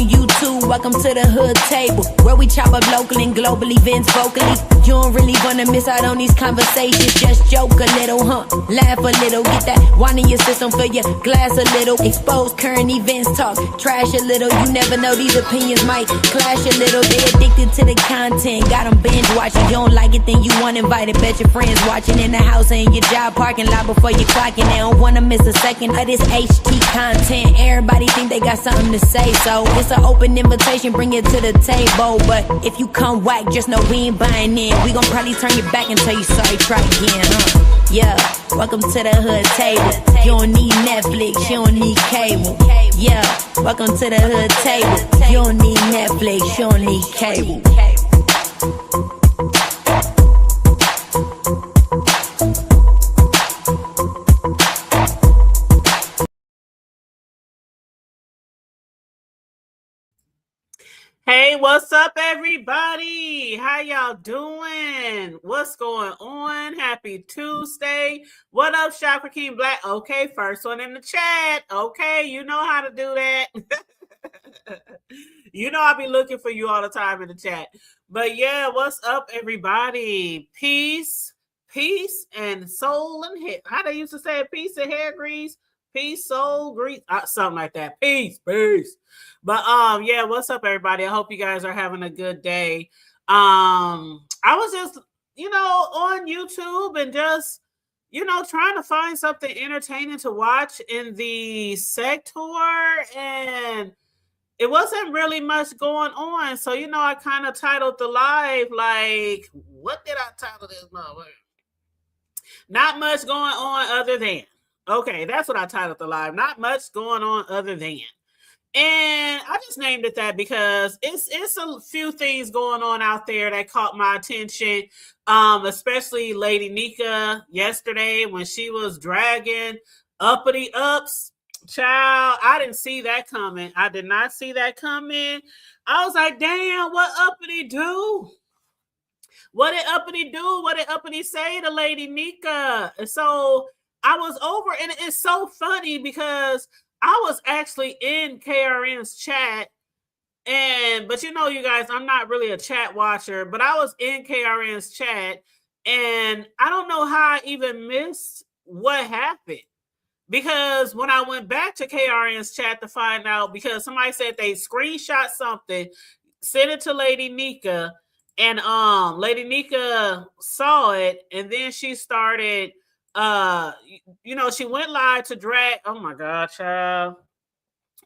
on YouTube. Welcome to the hood table, where we chop up local and global events vocally. You don't really wanna miss out on these conversations. Just joke a little, laugh a little. Get that wine in your system, fill your glass a little. Expose current events, talk trash a little. You never know, these opinions might clash a little. They addicted to the content, got them binge watching. You don't like it, then you want invited. Bet your friends watching in the house or in your job parking lot before you clocking. They don't wanna miss a second of this HT content. Everybody think they got something to say, so it's an open invitation, bring it to the table. But if you come whack, just know we ain't buying in. We gon' probably turn your back and tell you sorry, try again, Yeah, welcome to the hood table. You don't need Netflix, you don't need cable. Yeah, welcome to the hood table. You don't need Netflix, you don't need cable. Hey, what's up, everybody? How y'all doing? What's going on? Happy Tuesday. What up, Chakra King Black? Okay, first one in the chat. Okay, you know how to do that. You know I'll be looking for you all the time in the chat. But yeah, what's up, everybody? Peace, and soul and hair. How they used to say it? Peace and hair grease. Peace, soul, grease. Something like that. Peace. But yeah, what's up, everybody? I hope you guys are having a good day. I was just, on YouTube and just, trying to find something entertaining to watch in the sector, and it wasn't really much going on. So, I kind of titled the live, like, what did I title this motherfucker? Not much going on other than. Okay, that's what I titled the live. Not much going on other than. And I just named it that because it's a few things going on out there that caught my attention, especially Lady Nika yesterday when she was dragging Uppity Ups. Child, I didn't see that coming. I did not see that coming. I was like, damn, what Uppity do? What did Uppity do? What did Uppity say to Lady Nika? And so I was over, and it's so funny because I was actually in KRN's chat, but you guys, I'm not really a chat watcher, but I was in KRN's chat, and I don't know how I even missed what happened, because when I went back to KRN's chat to find out, because somebody said they screenshot something, sent it to Lady Nika, and Lady Nika saw it, and then she started she went live to drag. Oh my God, child.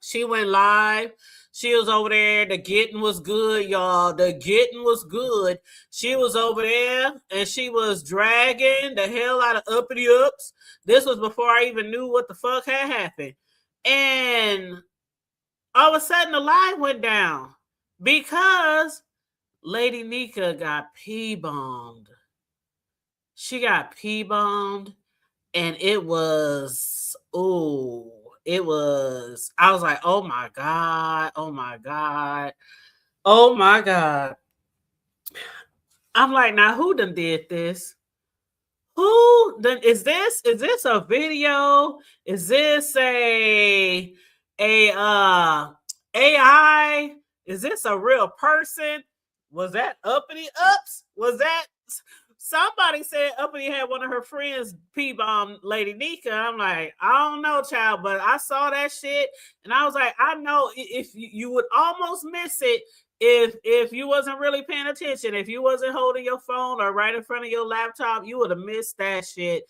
She went live. She was over there. The getting was good, y'all. The getting was good. She was over there and she was dragging the hell out of Uppity Ups. This was before I even knew what the fuck had happened. And all of a sudden the live went down because Lady Nika got P-bombed. She got P-bombed, and I was like, oh my God. I'm like, now who done did this? Who done, is this a video? Is this a AI? Is this a real person? Was that Uppity Ups? Was that somebody said Uppity had one of her friends P-bomb Lady Nika? I'm like, I don't know, child, but I saw that shit and I was like, I know if you would almost miss it if you wasn't really paying attention, if you wasn't holding your phone or right in front of your laptop, you would have missed that shit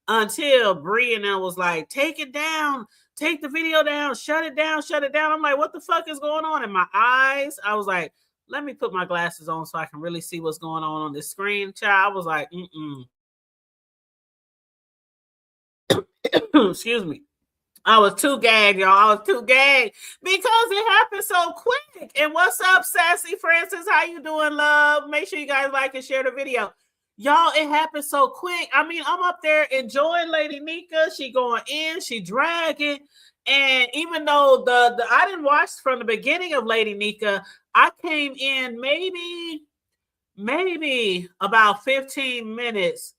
until Bree and them was like, take it down, take the video down, shut it down. I'm like, what the fuck is going on in my eyes? I was like, let me put my glasses on so I can really see what's going on this screen. Child, I was like, excuse me. I was too gagged, y'all. I was too gagged because it happened so quick. And what's up, Sassy Francis? How you doing, love? Make sure you guys like and share the video. Y'all, it happened so quick. I mean, I'm up there enjoying Lady Nika. She going in, she dragging. And even though the I didn't watch from the beginning of Lady Nika, I came in maybe about 15 minutes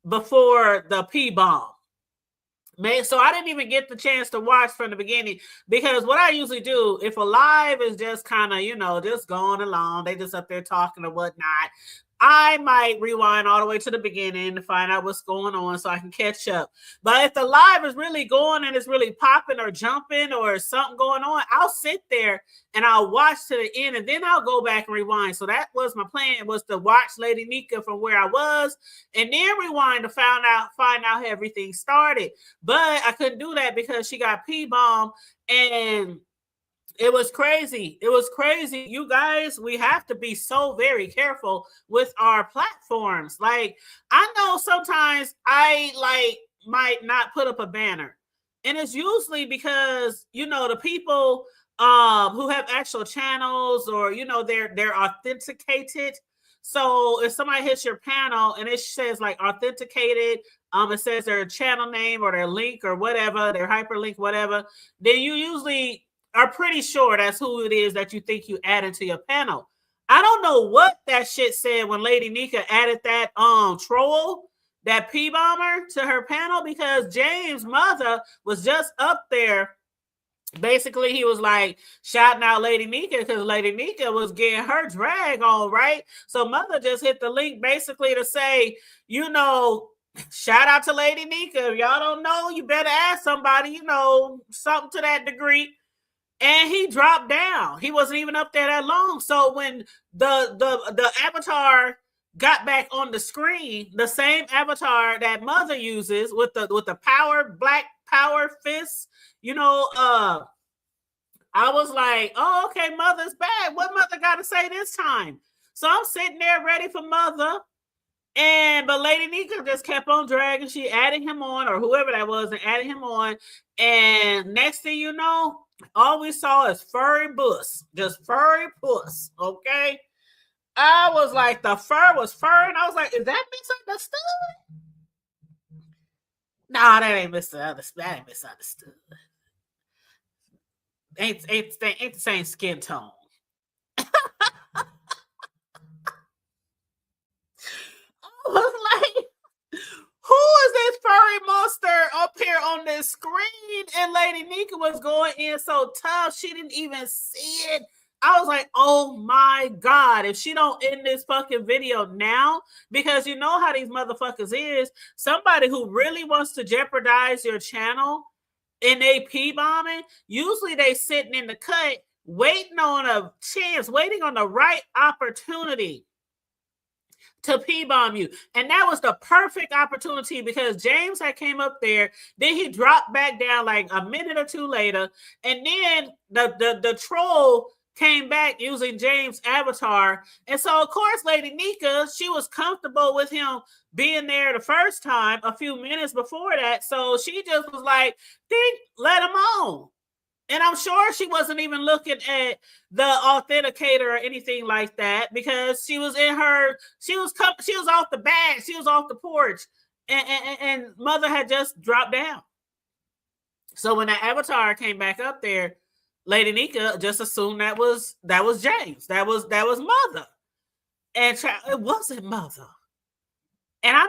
before the P-bomb. So I didn't even get the chance to watch from the beginning, because what I usually do, if a live is just kind of, just going along, they just up there talking or whatnot, I might rewind all the way to the beginning to find out what's going on so I can catch up. But if the live is really going and it's really popping or jumping or something going on, I'll sit there and I'll watch to the end, and then I'll go back and rewind. So that was my plan, was to watch Lady Nika from where I was and then rewind to find out how everything started. But I couldn't do that because she got P-bomb, and it was crazy. It was crazy. You guys, we have to be so very careful with our platforms. Like, I know sometimes I might not put up a banner, and it's usually because, the people who have actual channels, or, they're authenticated. So if somebody hits your panel and it says like authenticated, it says their channel name or their link or whatever, their hyperlink, whatever, then you usually are pretty sure that's who it is that you think you added to your panel. I don't know what that shit said when Lady Nika added that troll, that P-bomber, to her panel, because James' mother was just up there. Basically, he was like shouting out Lady Nika because Lady Nika was getting her drag on, right? So mother just hit the link basically to say, shout out to Lady Nika. If y'all don't know, you better ask somebody, something to that degree. And he dropped down. He wasn't even up there that long. So when the avatar got back on the screen, the same avatar that mother uses with the black power fist, I was like, oh, okay, mother's back. What mother got to say this time? So I'm sitting there ready for mother. But Lady Nika just kept on dragging. She added him on, or whoever that was, and added him on. And next thing you know, all we saw is furry puss, just furry puss. Okay, I was like, the fur was fur, and I was like, is that misunderstood? Nah, that ain't misunderstood. That ain't misunderstood. Ain't the same skin tone. I was like, who is this furry monster up here on this screen? And Lady Nika was going in so tough, she didn't even see it. I was like, oh my God, if she don't end this fucking video now, because you know how these motherfuckers is, somebody who really wants to jeopardize your channel and they P-bombing, usually they sitting in the cut waiting on a chance, waiting on the right opportunity to P-bomb you. And that was the perfect opportunity, because James had came up there, then he dropped back down like a minute or two later, and then the troll came back using James' avatar. And so of course Lady Nika, she was comfortable with him being there the first time a few minutes before that, so she just was like, let him on. And I'm sure she wasn't even looking at the authenticator or anything like that, because she was off the bag, she was off the porch, and mother had just dropped down. So when that avatar came back up there, Lady Nika just assumed that was James, that was mother, and it wasn't mother. And I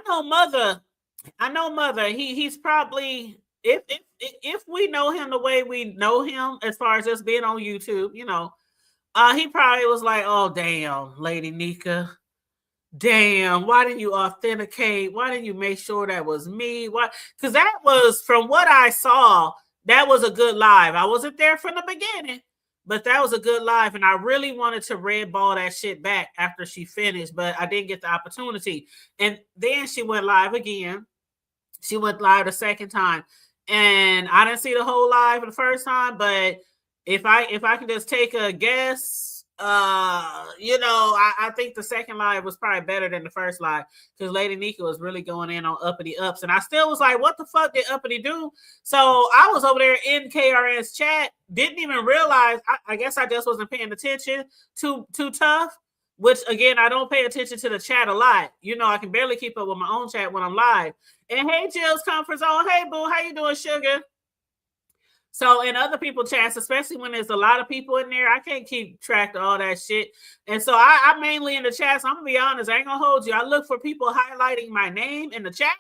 know mother. He's probably, if we know him the way we know him, as far as just being on YouTube, he probably was like, oh, damn, Lady Nika. Damn, why didn't you authenticate? Why didn't you make sure that was me? Why? Because that was, from what I saw, that was a good live. I wasn't there from the beginning, but that was a good live. And I really wanted to red ball that shit back after she finished, but I didn't get the opportunity. And then she went live again. She went live the second time. And I didn't see the whole live the first time, but if I can just take a guess, I think the second live was probably better than the first live, because Lady Nika was really going in on uppity ups, and I still was like, what the fuck did uppity do? So I was over there in KRN's chat, didn't even realize. I guess I just wasn't paying attention too tough, which again, I don't pay attention to the chat a lot. I can barely keep up with my own chat when I'm live. And hey, Jill's Comfort Zone. Hey, boo, how you doing, sugar? So in other people's chats, especially when there's a lot of people in there, I can't keep track of all that shit. And so I'm mainly in the chats. I'm going to be honest. I ain't going to hold you. I look for people highlighting my name in the chat.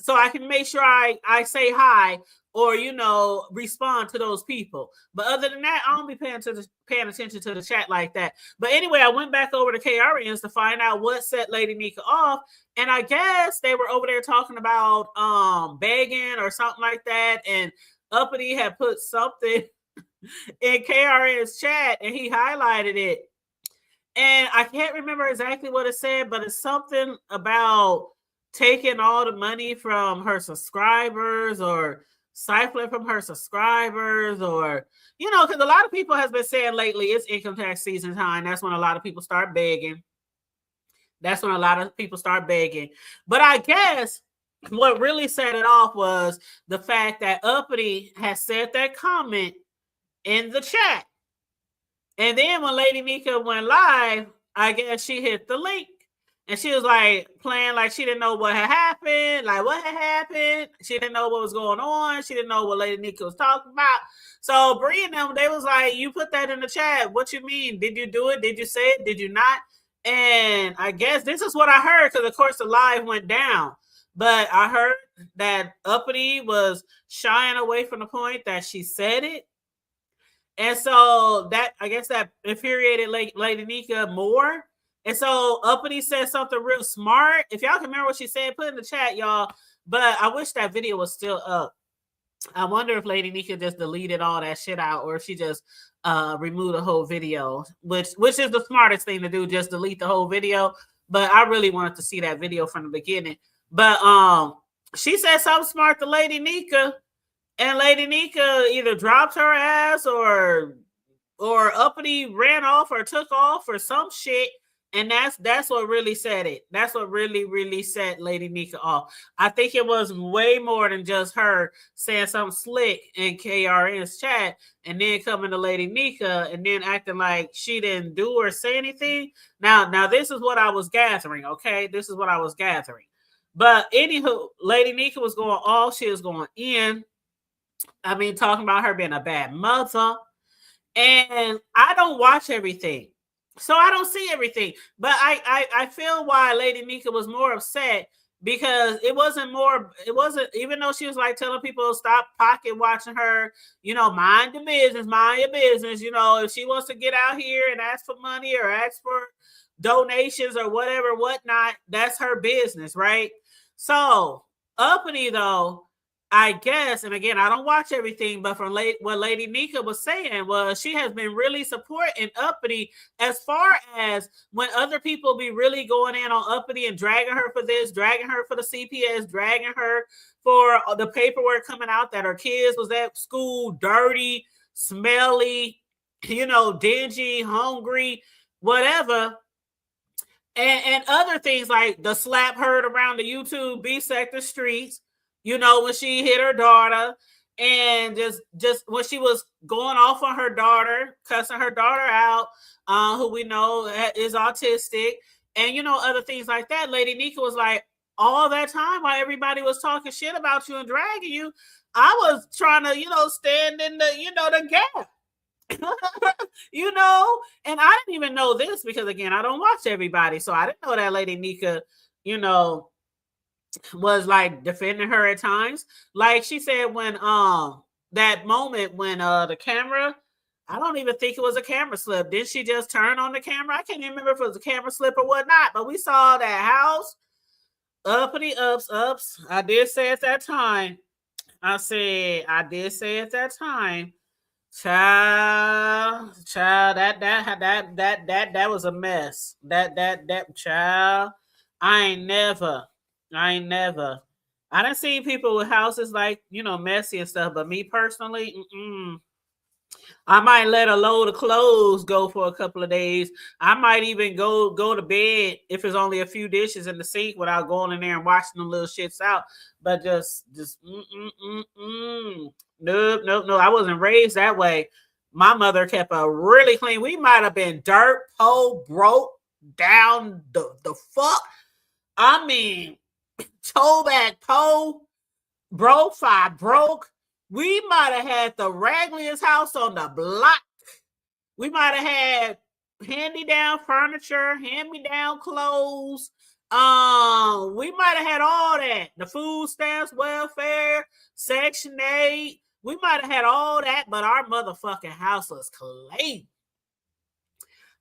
so I can make sure I say hi or, you know, respond to those people. But other than that, I don't be paying attention to the chat like that. But anyway, I went back over to KRNs to find out what set Lady Nika off. And I guess they were over there talking about begging or something like that. And Uppity had put something in KRN's chat and he highlighted it. And I can't remember exactly what it said, but it's something about taking all the money from her subscribers or siphoning from her subscribers, or, you know, because a lot of people has been saying lately it's income tax season time. That's when a lot of people start begging. But I guess what really set it off was the fact that Uppity has said that comment in the chat. And then when Lady Nika went live, I guess she hit the link. And she was like playing like she didn't know what had happened. Like, what had happened? She didn't know what was going on. She didn't know what Lady Nika was talking about. So Bree and them, they was like, you put that in the chat. What you mean? Did you do it? Did you say it? Did you not? And I guess this is what I heard, because of course the live went down. But I heard that Uppity was shying away from the point that she said it. And so that, I guess that infuriated Lady Nika more. And so Uppity said something real smart. If y'all can remember what she said, put in the chat, y'all. But I wish that video was still up. I wonder if Lady Nika just deleted all that shit out, or if she just removed the whole video, which is the smartest thing to do, just delete the whole video. But I really wanted to see that video from the beginning. But she said something smart to Lady Nika, and Lady Nika either dropped her ass or Uppity ran off or took off or some shit. And that's what really said it. That's what really set Lady Nika off. I think it was way more than just her saying something slick in KRN's chat and then coming to Lady Nika and then acting like she didn't do or say anything. Now this is what I was gathering, okay? This is what I was gathering. But anywho, Lady Nika was going off. She was going in. I mean, talking about her being a bad mother. And I don't watch everything, so I don't see everything. But I feel why Lady Nika was more upset, because it wasn't, even though she was like telling people stop pocket watching her, you know, mind your business, you know, if she wants to get out here and ask for money or ask for donations or whatnot, that's her business, right? So Uppity, though, I guess, and again, I don't watch everything, but from what Lady Nika was saying was she has been really supporting Uppity, as far as when other people be really going in on Uppity and dragging her for this, dragging her for the CPS, dragging her for the paperwork coming out that her kids was at school dirty, smelly, you know, dingy, hungry, whatever. And other things like the slap heard around the YouTube B sector streets, you know, when she hit her daughter, and just when she was going off on her daughter, cussing her daughter out, who we know is autistic, and, you know, other things like that. Lady Nika was like, all that time while everybody was talking shit about you and dragging you, I was trying to, you know, stand in the, you know, the gap. You know, and I didn't even know this because, again, I don't watch everybody, so I didn't know that Lady Nika, you know, was like defending her at times. Like she said when that moment when the camera, I don't even think it was a camera slip. Did she just turn on the camera? I can't even remember if it was a camera slip or whatnot, but we saw that house uppity ups. I did say at that time, child, that was a mess. That child, I ain't never. I done seen people with houses like, you know, messy and stuff, but me personally, I might let a load of clothes go for a couple of days. I might even go to bed if it's only a few dishes in the sink without going in there and washing them little shits out. But just nope. I wasn't raised that way. My mother kept a really clean. We might have been dirt, poor, broke down the fuck. I mean, toe back, poor, broke, broke. We might have had the raggliest house on the block. We might have had hand-me-down furniture, hand-me-down clothes, We might have had all that. The food stamps, welfare, Section 8. We might have had all that, but our motherfucking house was clean.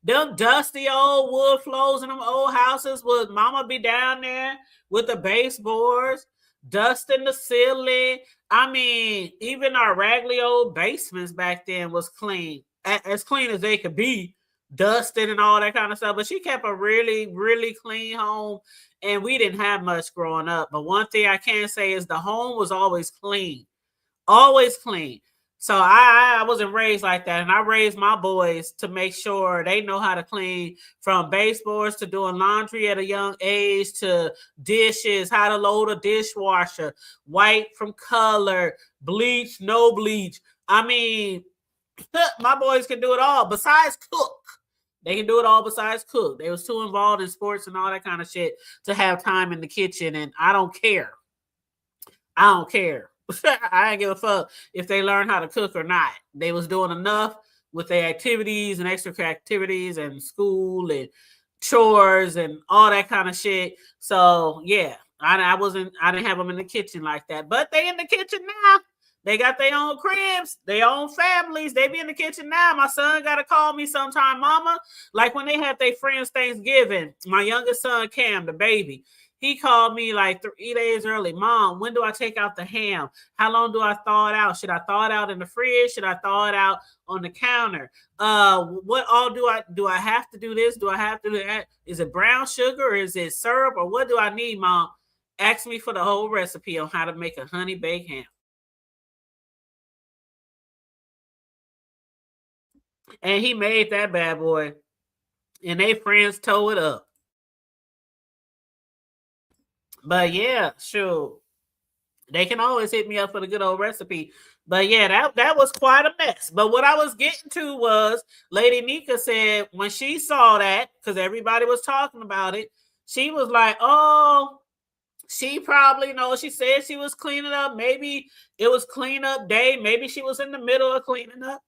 Them dusty old wood floors in them old houses would mama be down there with the baseboards, dusting the ceiling. I mean, even our raggedy old basements back then was clean, as clean as they could be, dusted and all that kind of stuff. But she kept a really, really clean home, and we didn't have much growing up. But one thing I can say is the home was always clean, always clean. So I wasn't raised like that, and I raised my boys to make sure they know how to clean, from baseboards to doing laundry at a young age to dishes, how to load a dishwasher, white from color, bleach, no bleach. I mean, my boys can do it all besides cook. They can do it all besides cook. They was too involved in sports and all that kind of shit to have time in the kitchen, and I don't care. I don't care. I didn't give a fuck if they learned how to cook or not. They was doing enough with their activities and extra activities and school and chores and all that kind of shit. So yeah, I didn't have them in the kitchen like that. But they in the kitchen now. They got their own cribs, their own families. They be in the kitchen now. My son got to call me sometime, mama. Like when they had their friends Thanksgiving, my youngest son, Cam, the baby, he called me like 3 days early. Mom, when do I take out the ham? How long do I thaw it out? Should I thaw it out in the fridge? Should I thaw it out on the counter? What all do I have to do this? Do I have to do that? Is it brown sugar or is it syrup or what do I need, Mom? Ask me for the whole recipe on how to make a honey baked ham. And he made that bad boy. And they friends tore it up. But yeah, sure. They can always hit me up for the good old recipe. But yeah, that was quite a mess. But what I was getting to was Lady Nika said when she saw that, because everybody was talking about it, she was like, oh, she probably knows. She said she was cleaning up. Maybe it was cleanup day. Maybe she was in the middle of cleaning up.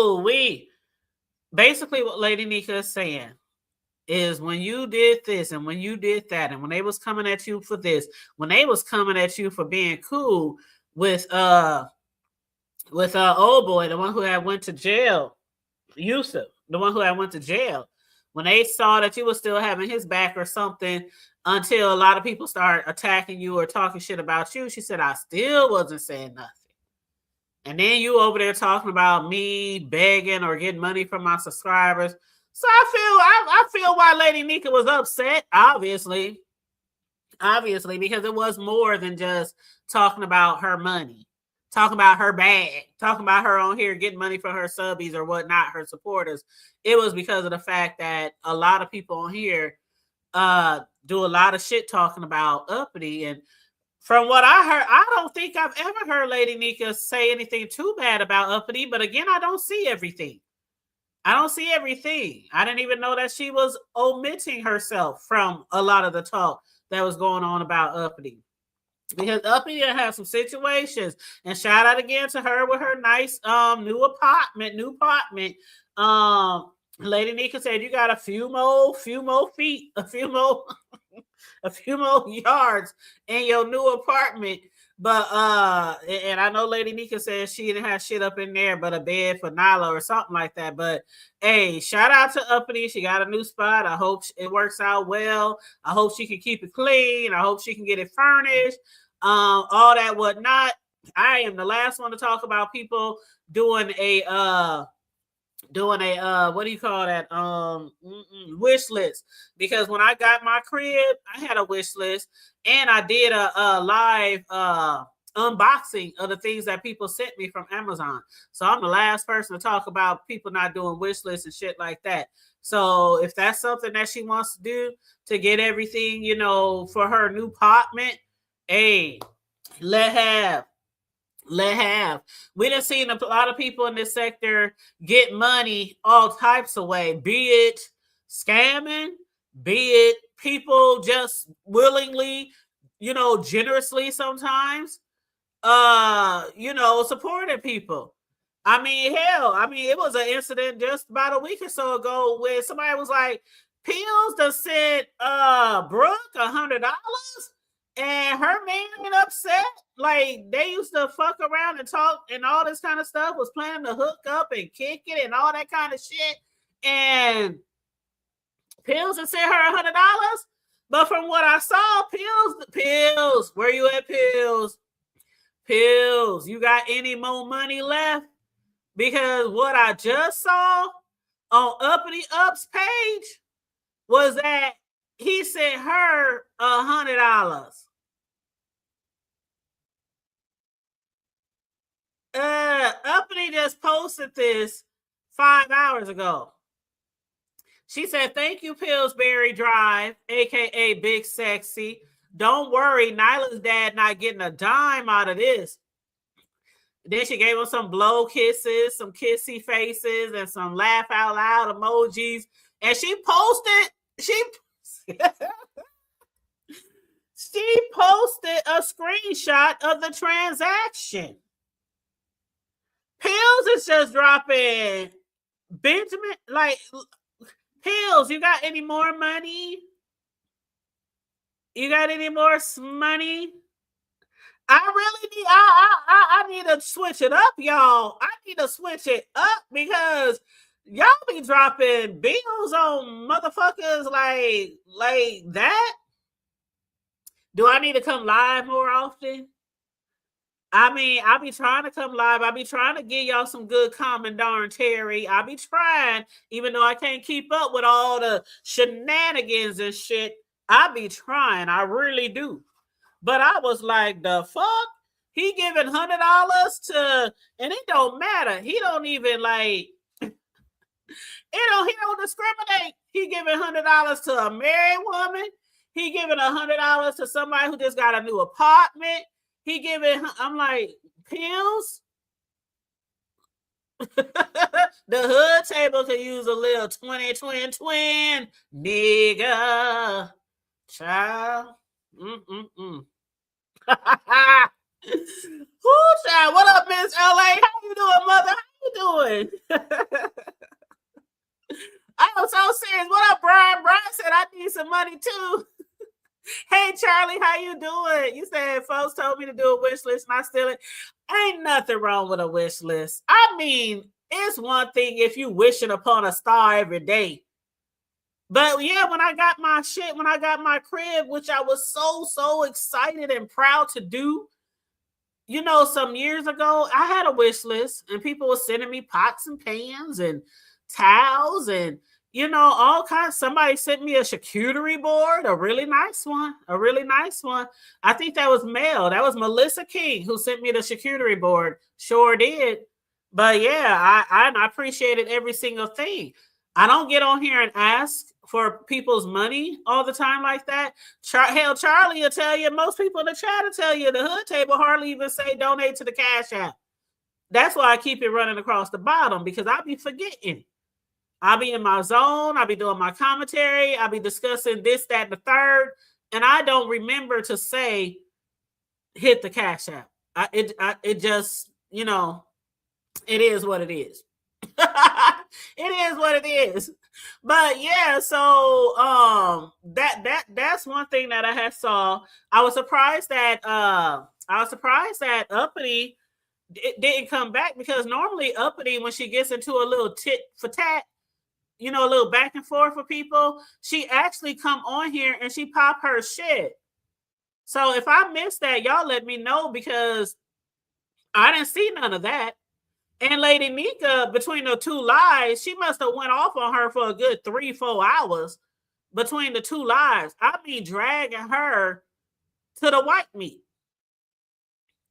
We basically what Lady Nika is saying is when you did this and when you did that, and when they was coming at you for this, when they was coming at you for being cool with old boy, the one who had went to jail, Yusuf, the one who had went to jail, when they saw that you were still having his back or something, until a lot of people start attacking you or talking shit about you, she said, I still wasn't saying nothing. And then you over there talking about me begging or getting money from my subscribers. So I feel why Lady Nika was upset, obviously, because it was more than just talking about her money, talking about her bag, talking about her on here getting money from her subbies or whatnot, her supporters. It was because of the fact that a lot of people on here do a lot of shit talking about Uppity. And from what I heard, I don't think I've ever heard Lady Nika say anything too bad about Uppity. But again, I don't see everything. I didn't even know that she was omitting herself from a lot of the talk that was going on about Uppity. Because Uppity had some situations. And shout out again to her with her nice new apartment. Lady Nika said you got a few more feet, a few more yards in your new apartment. But and I know Lady Nika said she didn't have shit up in there but a bed for Nyla or something like that. But hey, shout out to Uppity. She got a new spot. I hope it works out well. I hope she can keep it clean. I hope she can get it furnished. All that whatnot. I am the last one to talk about people doing a what do you call that, wish list, because when I got my crib I had a wish list and I did a live unboxing of the things that people sent me from Amazon. So I'm the last person to talk about people not doing wish lists and shit like that. So if that's something that she wants to do to get everything, for her new apartment, hey, let have. We done seen a lot of people in this sector get money all types of way, be it scamming, be it people just willingly, generously sometimes, supporting people. I mean, hell, it was an incident just about a week or so ago where somebody was like, Pills done sent Brooke $100 and her man get upset. Like they used to fuck around and talk and all this kind of stuff, was planning to hook up and kick it and all that kind of shit. And Pills had sent her $100. But from what I saw, Pills, where you at, Pills? Pills, you got any more money left? Because what I just saw on Uppity Up's page was that he sent her $100. Uppity just posted this 5 hours ago. She said, "Thank you, Pillsbury Drive, aka Big Sexy. Don't worry, Nyla's dad not getting a dime out of this." Then she gave him some blow kisses, some kissy faces, and some laugh out loud emojis. And she posted a screenshot of the transaction. Pills is just dropping Benjamin, like, Pills, you got any more money? You got any more money? I need to switch it up, y'all. I need to switch it up because y'all be dropping bills on motherfuckers like that. Do I need to come live more often? I mean, I'll be trying to come live. I'll be trying to give y'all some good commentary. I'll be trying, even though I can't keep up with all the shenanigans and shit. I'll be trying. I really do. But I was like, the fuck? He giving $100 to, and it don't matter. He don't even like, he don't discriminate. He giving $100 to a married woman. He giving $100 to somebody who just got a new apartment. He giving, I'm like, Pills? The hood table could use a little twin, nigga. Child. Ooh, child. What up, Miss LA? How you doing, mother? How you doing? I am so serious. What up, Brian? Brian said I need some money too. Hey, Charlie, how you doing? You said folks told me to do a wish list and I still ain't nothing wrong with a wish list. I mean, it's one thing if you wishing upon a star every day. But yeah, when I got my crib, which I was so excited and proud to do, you know, some years ago, I had a wish list and people were sending me pots and pans and towels and, you know, all kinds. Somebody sent me a charcuterie board, a really nice one. I think that was Mel. That was Melissa King who sent me the charcuterie board. Sure did. But yeah, I appreciated every single thing. I don't get on here and ask for people's money all the time like that. Hell, Charlie will tell you, most people in the chat will tell you, the hood table hardly even say donate to the Cash App. That's why I keep it running across the bottom, because I'll be forgetting. I'll be in my zone. I'll be doing my commentary. I'll be discussing this, that, and the third. And I don't remember to say, hit the Cash App. It just, you know, it is what it is. It is what it is. But yeah, so that's one thing that I had saw. I was surprised that Uppity didn't come back, because normally Uppity, when she gets into a little tit for tat, you know, a little back and forth with people, she actually come on here and she pop her shit. So if I missed that, y'all let me know, because I didn't see none of that. And Lady Nika, between the two lives, she must have went off on her for a good 3-4 hours between the two lives. I mean, dragging her to the white meat.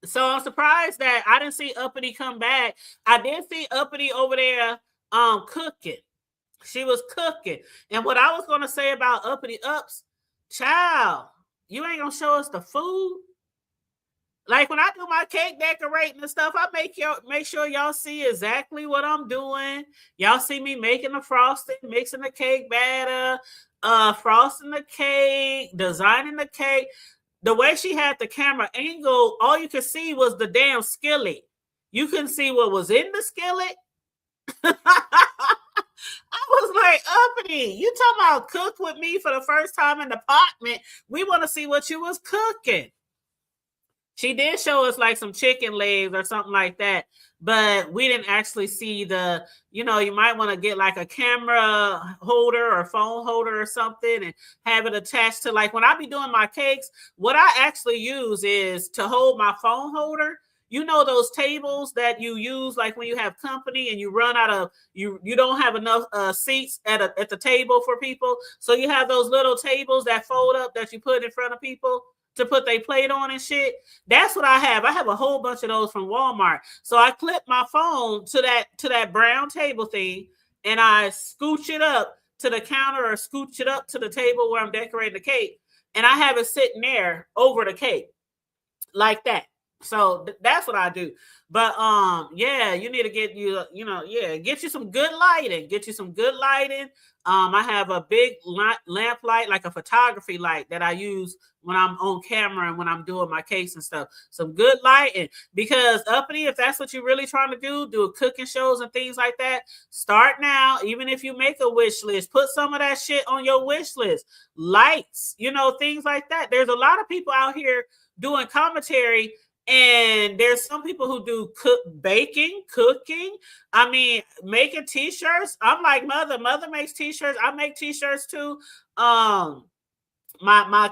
So I'm surprised that I didn't see Uppity come back. I did see Uppity over there cooking. She was cooking. And what I was going to say about Uppity Ups, child, you ain't going to show us the food? Like when I do my cake decorating and stuff, I make sure y'all see exactly what I'm doing. Y'all see me making the frosting, mixing the cake batter, frosting the cake, designing the cake. The way she had the camera angle, all you could see was the damn skillet. You couldn't see what was in the skillet. I was like, Uppity, you talking about cook with me for the first time in the apartment. We want to see what you was cooking. She did show us like some chicken legs or something like that, but we didn't actually see the, you might want to get like a camera holder or phone holder or something and have it attached to, like, when I be doing my cakes, what I actually use is to hold my phone holder. Those tables that you use like when you have company and you run out of, you don't have enough seats at the table for people. So you have those little tables that fold up that you put in front of people to put their plate on and shit. That's what I have. I have a whole bunch of those from Walmart. So I clip my phone to that brown table thing and I scooch it up to the counter or scooch it up to the table where I'm decorating the cake. And I have it sitting there over the cake like that. So that's what I do. But yeah, you need to get get you some good lighting. Get you some good lighting. I have a big lamp light, like a photography light that I use when I'm on camera and when I'm doing my cakes and stuff. Some good lighting, because Uppity, if that's what you're really trying to do cooking shows and things like that, start now. Even if you make a wish list, put some of that shit on your wish list. Lights, things like that. There's a lot of people out here doing commentary. And there's some people who do cooking. I mean, making t-shirts. I'm like, mother makes t-shirts. I make t-shirts too. My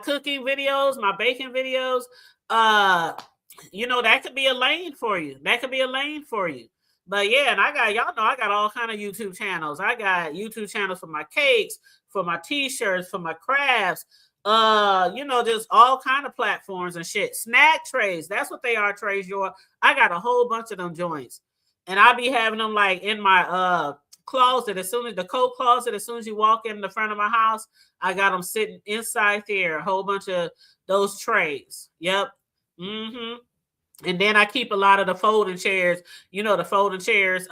cooking videos, my baking videos, that could be a lane for you. But yeah, and I got all kind of YouTube channels. I got YouTube channels for my cakes, for my t-shirts, for my crafts. Just all kind of platforms and shit. Snack trays, that's what they are, trays. I got a whole bunch of them joints, and I'll be having them like in my closet. As soon as the coat closet, as soon as you walk in the front of my house, I got them sitting inside there. A whole bunch of those trays. Yep. And then I keep a lot of the folding chairs. The folding chairs.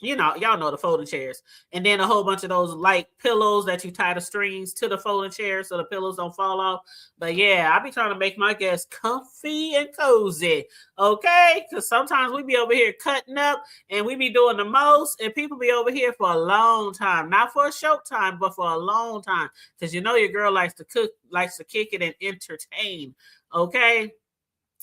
Y'all know the folding chairs, and then a whole bunch of those light pillows that you tie the strings to the folding chairs so the pillows don't fall off. But yeah, I be trying to make my guests comfy and cozy, okay? Because sometimes we be over here cutting up and we be doing the most, and people be over here for a long time, not for a short time, but for a long time. Because your girl likes to cook, likes to kick it and entertain, okay?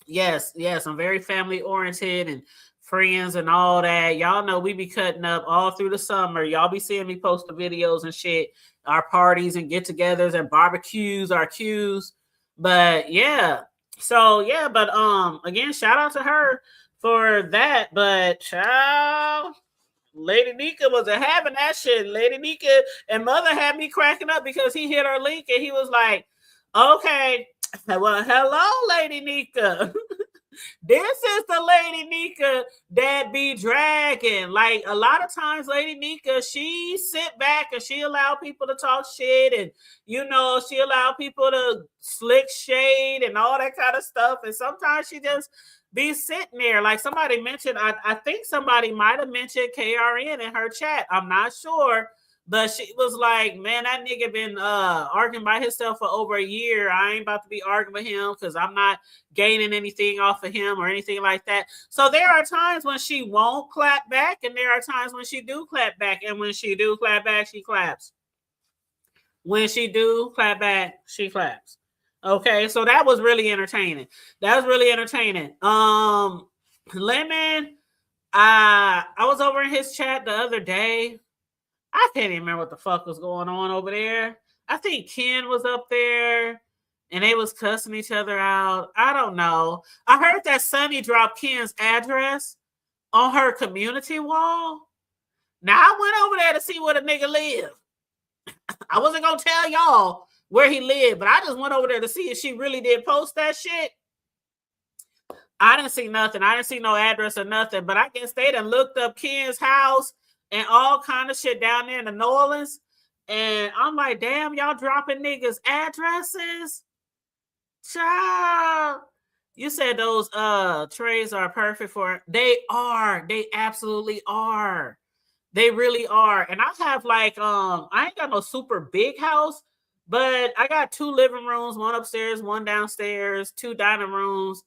Yes, I'm very family oriented and friends and all that. Y'all know we be cutting up all through the summer. Y'all be seeing me post the videos and shit, our parties and get-togethers and barbecues, our cues. But yeah, so yeah, but again, shout out to her for that. But child, Lady Nika wasn't having that shit. Lady Nika and Mother had me cracking up because he hit her link and he was like, okay, well, hello, Lady Nika. This is the Lady Nika that be dragging. Like, a lot of times, Lady Nika, she sit back and she allow people to talk shit, and she allow people to slick shade and all that kind of stuff. And sometimes she just be sitting there. Like somebody mentioned, I think somebody might have mentioned KRN in her chat. I'm not sure. But she was like, man, that nigga been arguing by himself for over a year. I ain't about to be arguing with him because I'm not gaining anything off of him or anything like that. So there are times when she won't clap back, and there are times when she do clap back. And when she do clap back, she claps. When she do clap back, she claps. Okay, so that was really entertaining. Lemon, I was over in his chat the other day. I can't even remember what the fuck was going on over there. I think Ken was up there and they was cussing each other out. I don't know. I heard that Sunny dropped Ken's address on her community wall. Now, I went over there to see where the nigga lived. I wasn't going to tell y'all where he lived, but I just went over there to see if she really did post that shit. I didn't see nothing. I didn't see no address or nothing, but I guess they done looked up Ken's house and all kind of shit down there in the New Orleans. And I'm like, damn, y'all dropping niggas' addresses? Child. You said those trays are perfect for, they are. They absolutely are. They really are. And I have like, I ain't got no super big house, but I got 2 living rooms, 1 upstairs, 1 downstairs, 2 dining rooms,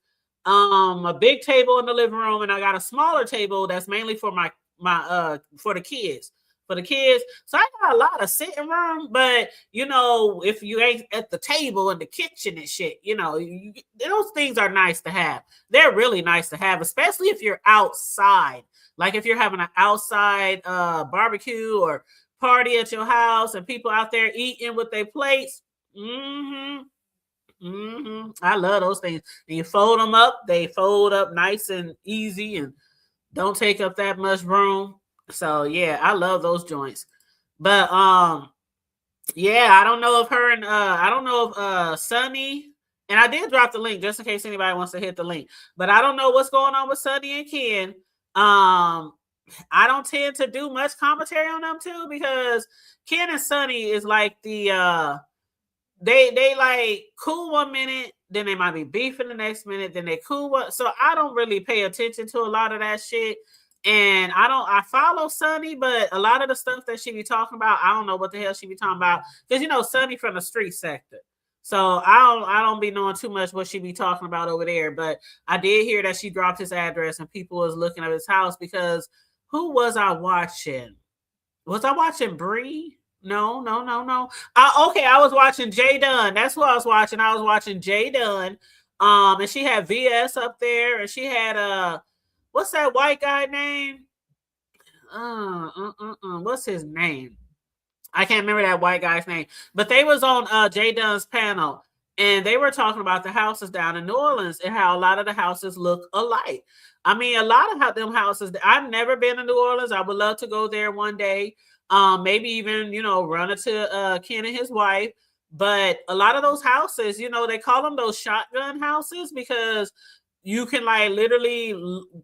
a big table in the living room, and I got a smaller table that's mainly for my for the kids. So I got a lot of sitting room, but if you ain't at the table in the kitchen and shit, those things are nice to have. They're really nice to have, especially if you're outside. Like if you're having an outside barbecue or party at your house and people out there eating with their plates. I love those things. And you fold them up, they fold up nice and easy and don't take up that much room. So yeah, I love those joints. But yeah, I don't know if Sunny, and I did drop the link just in case anybody wants to hit the link. But I don't know what's going on with Sunny and Ken. I don't tend to do much commentary on them too, because Ken and Sunny is like the they like cool one minute, then they might be beefing the next minute, then they cool. So I don't really pay attention to a lot of that shit. And I follow Sunny, but a lot of the stuff that she be talking about, I don't know what the hell she be talking about. Because Sunny from the street sector. So I don't be knowing too much what she be talking about over there. But I did hear that she dropped his address and people was looking at his house, because who was I watching? Was I watching Bree? No. I was watching Jay Dunn. That's who I was watching. I was watching Jay Dunn. And she had VS up there, and she had what's that white guy name? What's his name? I can't remember that white guy's name. But they was on Jay Dunn's panel, and they were talking about the houses down in New Orleans and how a lot of the houses look alike. I mean, a lot of them houses. I've never been to New Orleans. I would love to go there one day. Maybe even run into Ken and his wife. But a lot of those houses, they call them those shotgun houses, because you can like literally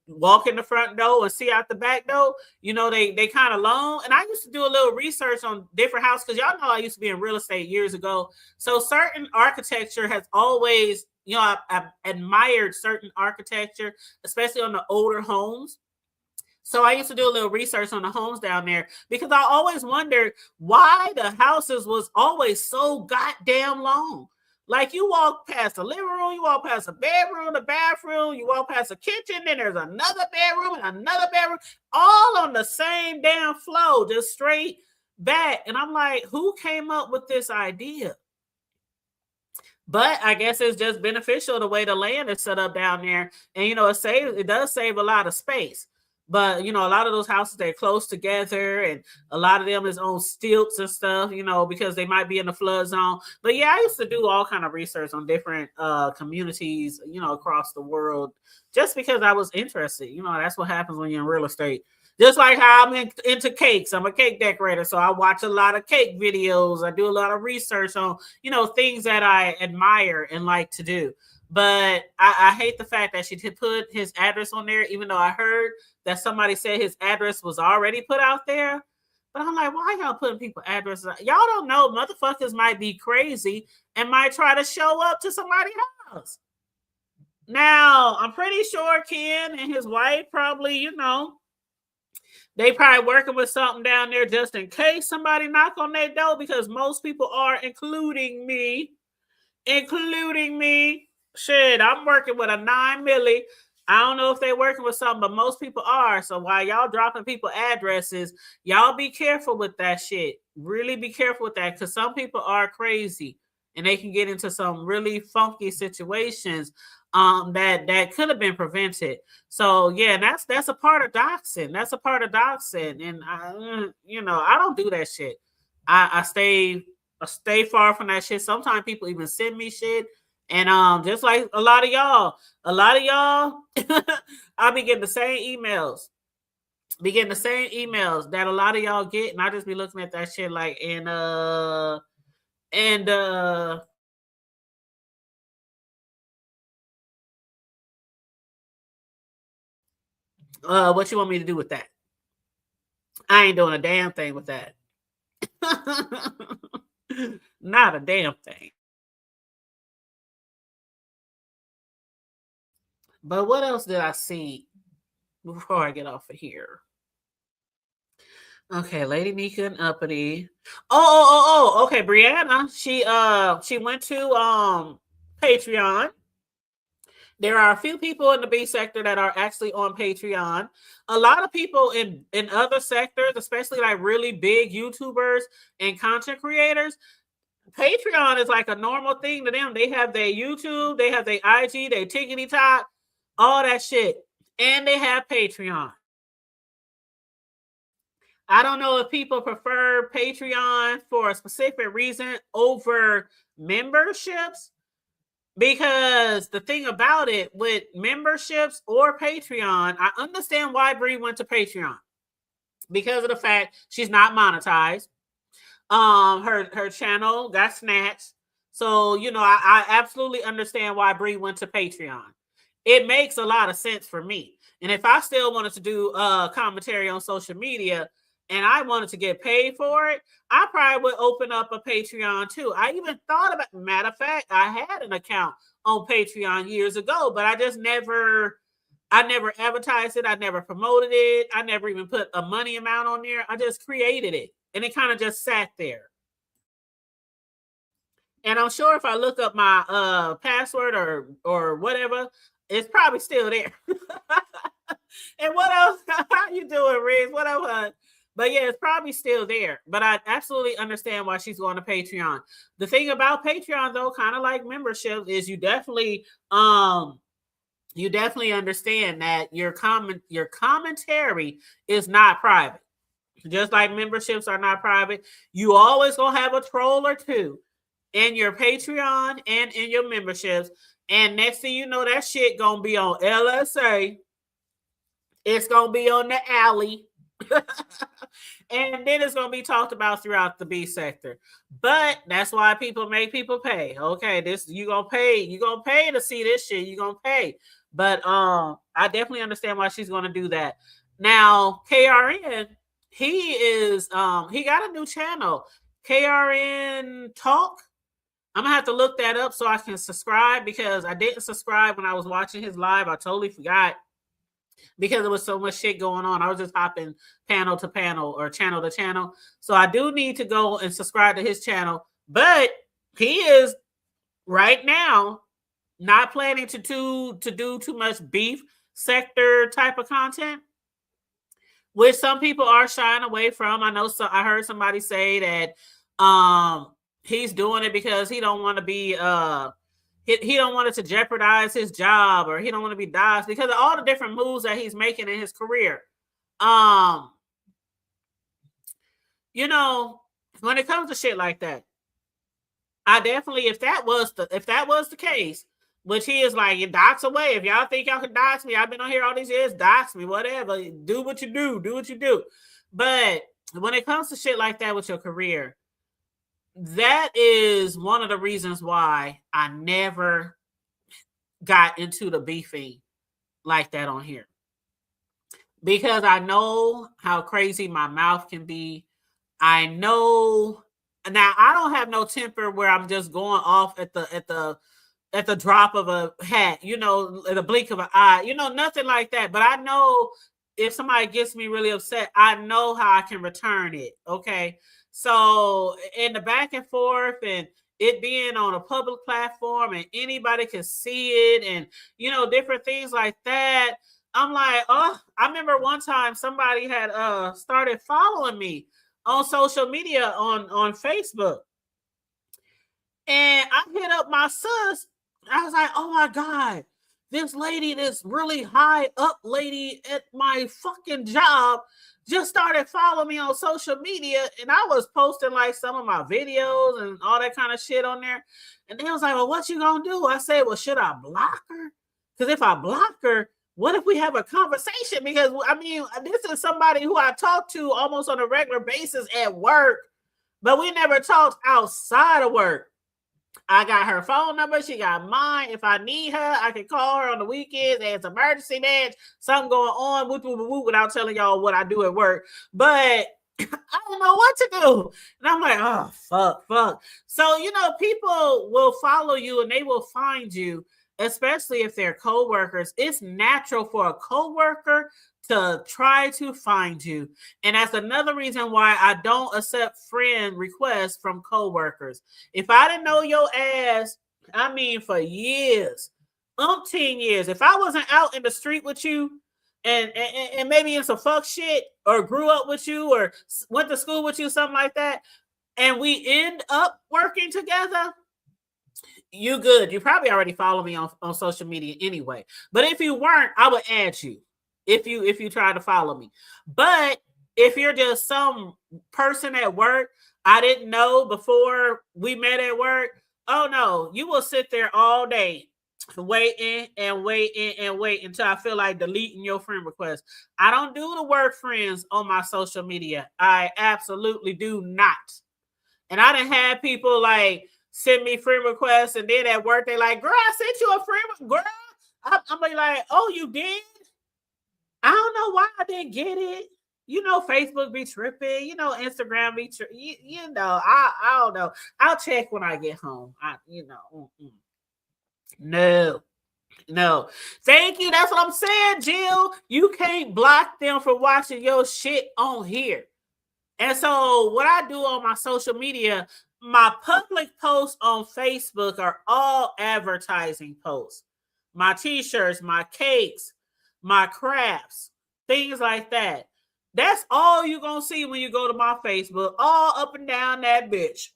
walk in the front door and see out the back door. They kind of long. And I used to do a little research on different houses, because y'all know I used to be in real estate years ago. So certain architecture has always, I've admired certain architecture, especially on the older homes. So I used to do a little research on the homes down there, because I always wondered why the houses was always so goddamn long. Like you walk past the living room, you walk past a bedroom, the bathroom, you walk past a kitchen, then there's another bedroom and another bedroom, all on the same damn flow, just straight back. And I'm like, who came up with this idea? But I guess it's just beneficial the way the land is set up down there. And, it does save a lot of space. But, a lot of those houses, they're close together, and a lot of them is on stilts and stuff, because they might be in the flood zone. But yeah, I used to do all kind of research on different communities, across the world, just because I was interested. That's what happens when you're in real estate. Just like how I'm into cakes. I'm a cake decorator, so I watch a lot of cake videos. I do a lot of research on, things that I admire and like to do. But I hate the fact that she put his address on there, even though I heard that somebody said his address was already put out there. But I'm like, why y'all putting people addresses out? Y'all don't know. Motherfuckers might be crazy and might try to show up to somebody's house. Now, I'm pretty sure Ken and his wife probably, they probably working with something down there just in case somebody knock on their door, because most people are, including me. Shit, I'm working with a 9 milli. I don't know if they're working with something, but most people are. So while y'all dropping people addresses, y'all be careful with that shit. Really be careful with that, because some people are crazy and they can get into some really funky situations that could have been prevented. So yeah, that's a part of doxing. That's a part of doxing. And I don't do that shit. I stay far from that shit. Sometimes people even send me shit. And just like a lot of y'all, I'll be getting the same emails. That a lot of y'all get, and I just be looking at that shit like, what you want me to do with that? I ain't doing a damn thing with that. Not a damn thing. But what else did I see before I get off of here? Okay, Lady Nika and Uppity. Okay, Brianna. She went to Patreon. There are a few people in the B sector that are actually on Patreon. A lot of people in other sectors, especially like really big YouTubers and content creators, Patreon is like a normal thing to them. They have their YouTube, they have their IG, their TikTok, all that shit. And they have Patreon. I don't know if people prefer Patreon for a specific reason over memberships, because the thing about it with memberships or Patreon, I understand why Bree went to Patreon, because of the fact she's not monetized. Her channel got snatched. So, you know, I absolutely understand why Bree went to Patreon. It makes a lot of sense for me. And if I still wanted to do commentary on social media and I wanted to get paid for it, I probably would open up a Patreon too. I even thought about, matter of fact, I had an account on Patreon years ago, but I just never advertised it. I never promoted it. I never even put a money amount on there. I just created it and it kind of just sat there. And I'm sure if I look up my password or whatever, it's probably still there. And what else? How you doing, Riz? What else? But yeah, it's probably still there. But I absolutely understand why she's going to Patreon. The thing about Patreon, though, kind of like membership, is you definitely understand that your commentary is not private. Just like memberships are not private, you always gonna have a troll or two in your Patreon and in your memberships. And next thing you know, that shit gonna be on LSA. It's gonna be on the alley. And then it's gonna be talked about throughout the B sector. But that's why people make people pay. Okay, this you gonna pay to see this shit. You gonna pay. But I definitely understand why she's gonna do that. Now, KRN, he got a new channel, KRN Talk. I'm gonna have to look that up so I can subscribe, because I didn't subscribe when I was watching his live. I totally forgot because there was so much shit going on. I was just hopping panel to panel or channel to channel. So I do need to go and subscribe to his channel. But he is right now not planning to do too much beef sector type of content, which some people are shying away from. I know, so I heard somebody say that he's doing it because he don't want to be he don't want it to jeopardize his job, or he don't want to be dodged because of all the different moves that he's making in his career. You know, when it comes to shit like that, I definitely, if that was the case, which he is like, dox away. If y'all think y'all can dox me, I've been on here all these years, dox me, whatever. Do what you do. But when it comes to shit like that with your career, that is one of the reasons why I never got into the beefing like that on here. Because I know how crazy my mouth can be. I know now I don't have no temper where I'm just going off at the drop of a hat, you know, at a blink of an eye, you know, nothing like that. But I know if somebody gets me really upset, I know how I can return it. Okay. So in the back and forth and it being on a public platform and anybody can see it and, you know, different things like that. I'm like, oh, I remember one time somebody had started following me on social media on Facebook. And I hit up my sis. I was like, oh my God, this lady, this really high up lady at my fucking job just started following me on social media. And I was posting like some of my videos and all that kind of shit on there. And they was like, well, what you gonna do? I said, well, should I block her? Because if I block her, what if we have a conversation? Because I mean, this is somebody who I talk to almost on a regular basis at work, but we never talked outside of work. I got her phone number. She got mine. If I need her, I can call her on the weekends. There's emergency badge, something going on, without telling y'all what I do at work. But I don't know what to do. And I'm like, oh, fuck. So, you know, people will follow you and they will find you, especially if they're coworkers. It's natural for a coworker to try to find you. And that's another reason why I don't accept friend requests from coworkers. If I didn't know your ass, I mean, for years, umpteen years. If I wasn't out in the street with you and maybe in some fuck shit or grew up with you or went to school with you, something like that, and we end up working together, you good. You probably already follow me on social media anyway. But if you weren't, I would add you if you try to follow me. But if you're just some person at work I didn't know before we met at work, oh no, you will sit there all day waiting and waiting and wait until I feel like deleting your friend request. I don't do the work friends on my social media. I absolutely do not. And I done had people like send me friend requests, and then at work they like, girl, I sent you a friend, girl. I'm like, oh, you did? I don't know why I didn't get it. You know, Facebook be tripping. You know, Instagram be tripping. You know, I don't know. I'll check when I get home. No. Thank you. That's what I'm saying, Jill. You can't block them from watching your shit on here. And so what I do on my social media, my public posts on Facebook are all advertising posts. My t-shirts, my cakes, my crafts, things like that. That's all you're going to see when you go to my Facebook, all up and down that bitch.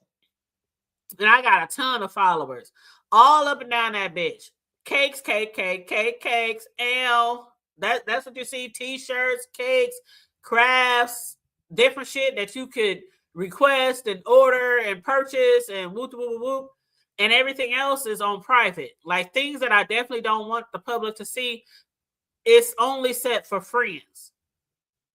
And I got a ton of followers, all up and down that bitch. Cakes, cakes, L. That's what you see, t-shirts, cakes, crafts, different shit that you could request and order and purchase and whoop, whoop, whoop. And everything else is on private. Like things that I definitely don't want the public to see, it's only set for friends.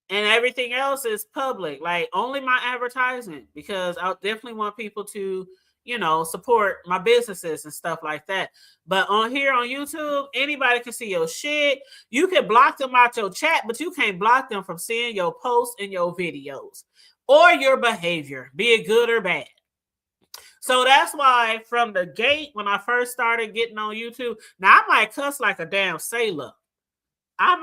And everything else is public, like only my advertisement, because I definitely want people to, you know, support my businesses and stuff like that. But on here on YouTube, anybody can see your shit. You can block them out your chat, but you can't block them from seeing your posts and your videos or your behavior, be it good or bad. So that's why from the gate, when I first started getting on YouTube, now I might cuss like a damn sailor. I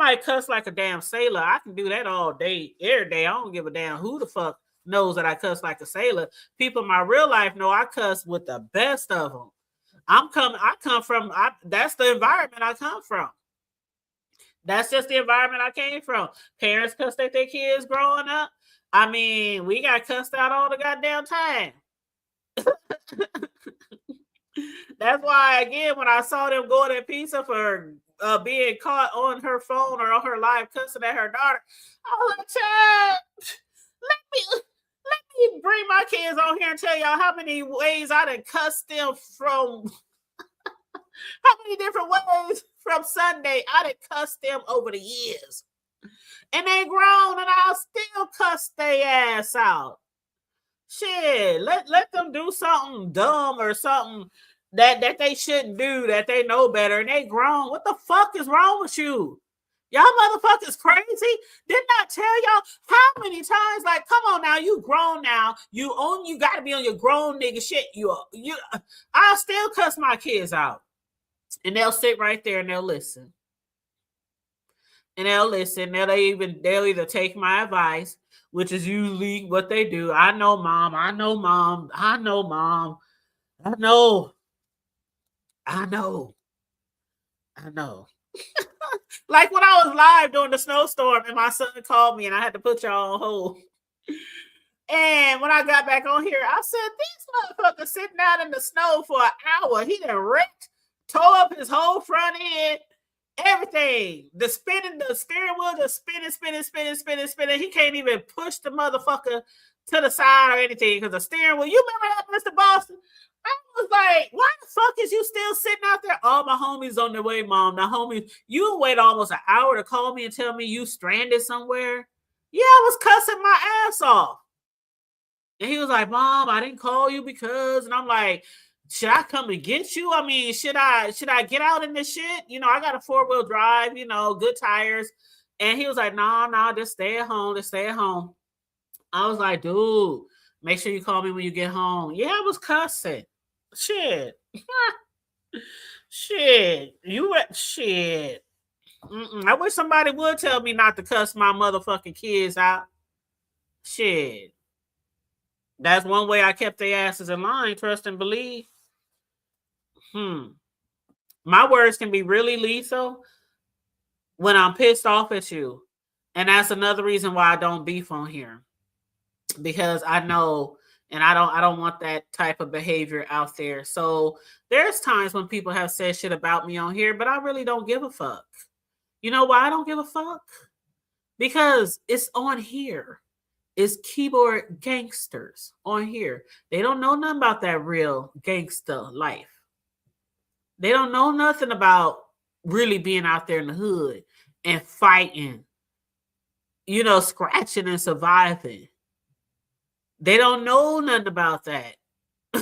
can do that all day, every day. I don't give a damn who the fuck knows that I cuss like a sailor. People in my real life know I cuss with the best of them. That's the environment I come from. That's just the environment I came from. Parents cussed at their kids growing up. I mean, we got cussed out all the goddamn time. That's why, again, when I saw them going at pizza for being caught on her phone or on her live cussing at her daughter, I was like, child, let me bring my kids on here and tell y'all how many ways I done cussed them from, how many different ways from Sunday I done cussed them over the years. And they grown and I'll still cuss their ass out. Shit, let them do something dumb or something that they shouldn't do, that they know better, and they grown. What the fuck is wrong with you? Y'all motherfuckers crazy? Didn't I tell y'all how many times? Like, come on now, you grown now. You gotta be on your grown nigga shit. I'll still cuss my kids out. And they'll sit right there and they'll listen. They'll either take my advice, which is usually what they do. I know, mom. Like when I was live during the snowstorm and my son called me and I had to put y'all on hold. And when I got back on here, I said, this motherfucker sitting out in the snow for an hour. He done wrecked, tore up his whole front end, everything. The steering wheel just spinning. He can't even push the motherfucker to the side or anything because the steering wheel. You remember that, Mr. Boston? I was like, why the fuck is you still sitting out there? All my homies on their way, mom. The homies, you wait almost an hour to call me and tell me you stranded somewhere. Yeah, I was cussing my ass off. And he was like, Mom, I didn't call you because, and I'm like, should I come and get you? I mean, should I get out in this shit? You know, I got a 4-wheel drive, you know, good tires. And he was like, no, just stay at home. I was like, dude, make sure you call me when you get home. Yeah, I was cussing. Shit. Shit. Shit. I wish somebody would tell me not to cuss my motherfucking kids out. Shit. That's one way I kept their asses in line, trust and believe. My words can be really lethal when I'm pissed off at you. And that's another reason why I don't beef on here. Because I know, and I don't want that type of behavior out there. So there's times when people have said shit about me on here, but I really don't give a fuck. You know why I don't give a fuck? Because it's on here. It's keyboard gangsters on here. They don't know nothing about that real gangster life. They don't know nothing about really being out there in the hood and fighting, you know, scratching and surviving. They don't know nothing about that.